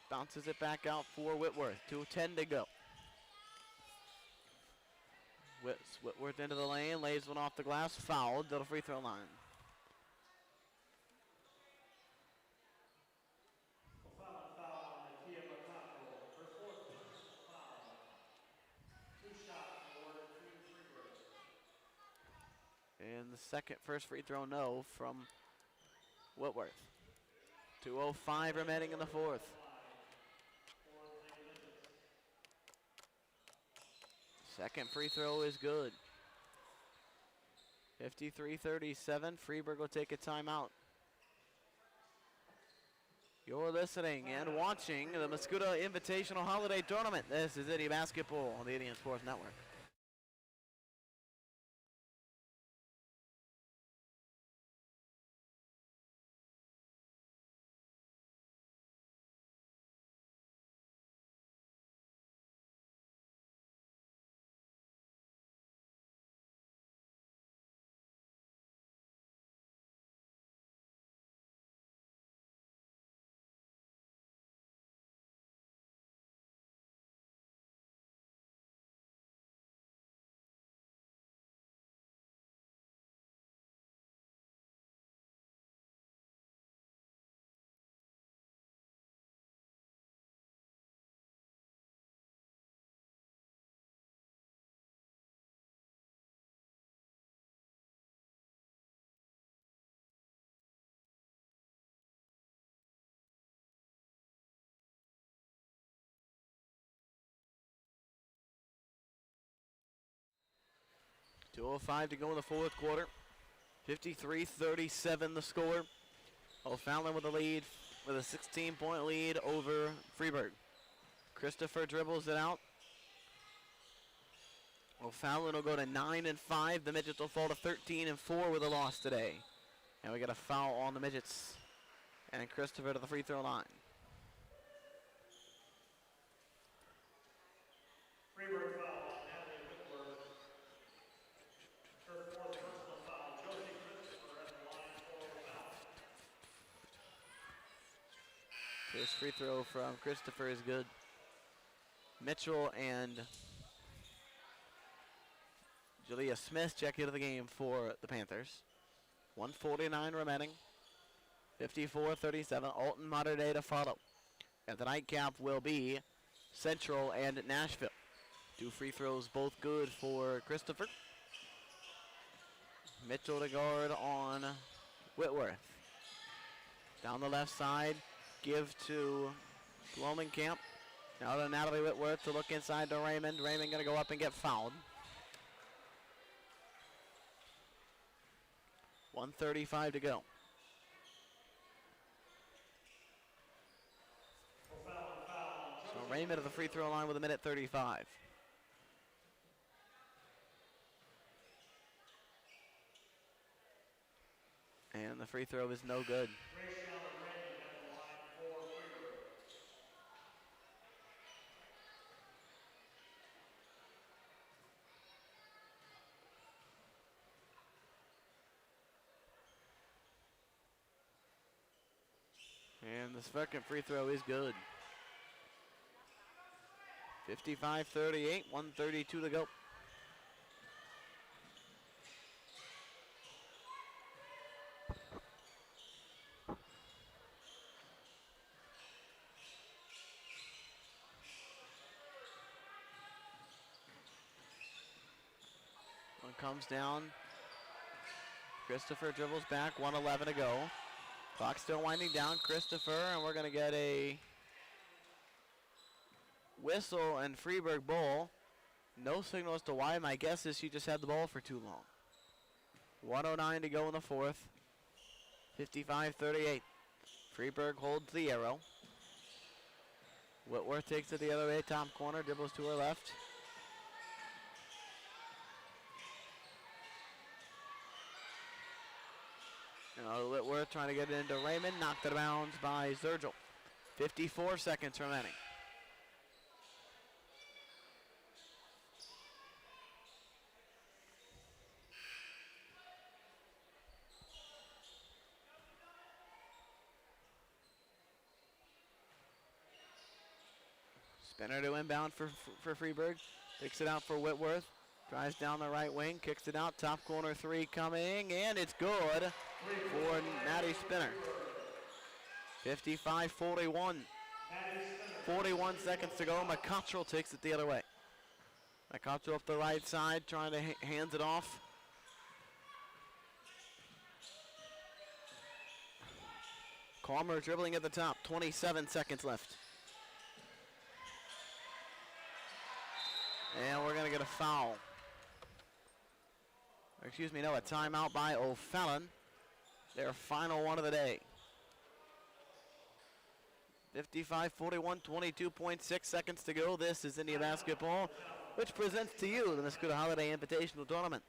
bounces it back out for Whitworth. 2:10 to go. Whitworth into the lane, lays one off the glass, fouled to the free throw line. Foul on the Kia Macaco. Her fourth personal foul. 2 shots awarded to Freeburg. And the first free throw, no, from Whitworth. 2:05 remaining in the fourth. Second free throw is good. 53-37. Freeburg will take a timeout. You're listening and watching the Mascoutah Invitational Holiday Tournament. This is Indian Basketball on the Indian Sports Network. .205 to go in the fourth quarter. 53-37 the score. O'Fallon with a lead, with a 16-point lead over Freeburg. Christopher dribbles it out. O'Fallon will go to 9-5. The Midgets will fall to 13-4 with a loss today. And we got a foul on the Midgets. And Christopher to the free throw line. Freeburg foul on Natalie Whitworth. Her fourth personal foul. Josie Christopher at the line for a foul. First free throw from Christopher is good. Mitchell and Jalea Smith check into the game for the Panthers. 1:49 remaining. 54-37. Alton Mater Dei to follow. And the nightcap will be Central and Nashville. 2 free throws, both good for Christopher. Mitchell to guard on Whitworth. Down the left side, give to Blomenkamp. Now to Natalie Whitworth to look inside to Raymond. Raymond going to go up and get fouled. 1:35 to go. So Raymond at the free throw line with 1:35. And the free throw is no good. And the second free throw is good. 55-38, 1:32 to go. One comes down. Christopher dribbles back, 1:11 to go. Clock still winding down. Christopher, and we're going to get a whistle and Freeburg Bowl. No signal as to why. My guess is she just had the ball for too long. 1:09 to go in the fourth. 55-38. Freeburg holds the arrow. Whitworth takes it the other way, top corner, dribbles to her left. Whitworth trying to get it into Raymond, knocked it out of bounds by Zergel. 54 seconds remaining. Spinner to inbound for Freeburg. Picks it out for Whitworth. Drives down the right wing, kicks it out. Top corner three coming, and it's good for Maddie Spinner. 55-41. 41 seconds to go. McCottrell takes it the other way. McCottrell up the right side, trying to hands it off. Calmer dribbling at the top. 27 seconds left. And we're going to get a foul. Excuse me, no, a timeout by O'Fallon. Their final one of the day. 55-41, 22.6 seconds to go. This is India Basketball, which presents to you the Mascoutah Holiday Invitational Tournament.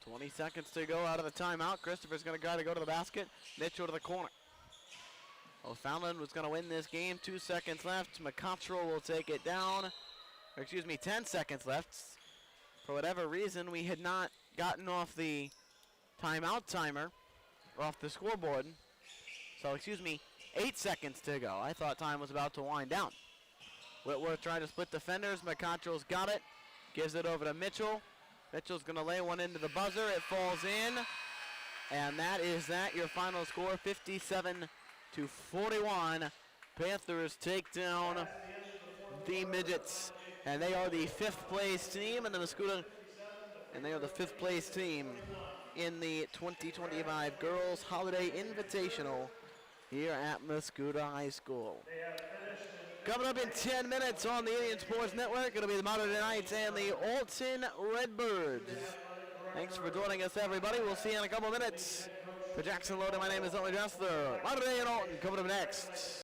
.20 seconds to go out of the timeout. Christopher's going to try to go to the basket. Mitchell to the corner. O'Fallon was going to win this game. 2 seconds left. McCottrell will take it down. Or excuse me, 10 seconds left. For whatever reason, we had not gotten off the timeout timer, or off the scoreboard. So, excuse me, 8 seconds to go. I thought time was about to wind down. Whitworth trying to split defenders. McCottrell's got it. Gives it over to Mitchell. Mitchell's going to lay one into the buzzer. It falls in. And that is that. Your final score, 57-41. Panthers take down the Midgets. And they are the 5th place team in the Mascoutah. And they are the 5th place team in the 2025 Girls Holiday Invitational here at Mascoutah High School. Coming up in 10 minutes on the Indian Sports Network, it'll be the Modern Knights and the Alton Redbirds. Thanks for joining us, everybody. We'll see you in a couple minutes. For Jackson Loden, my name is Owen Dressler. Modern Day and Alton coming up next.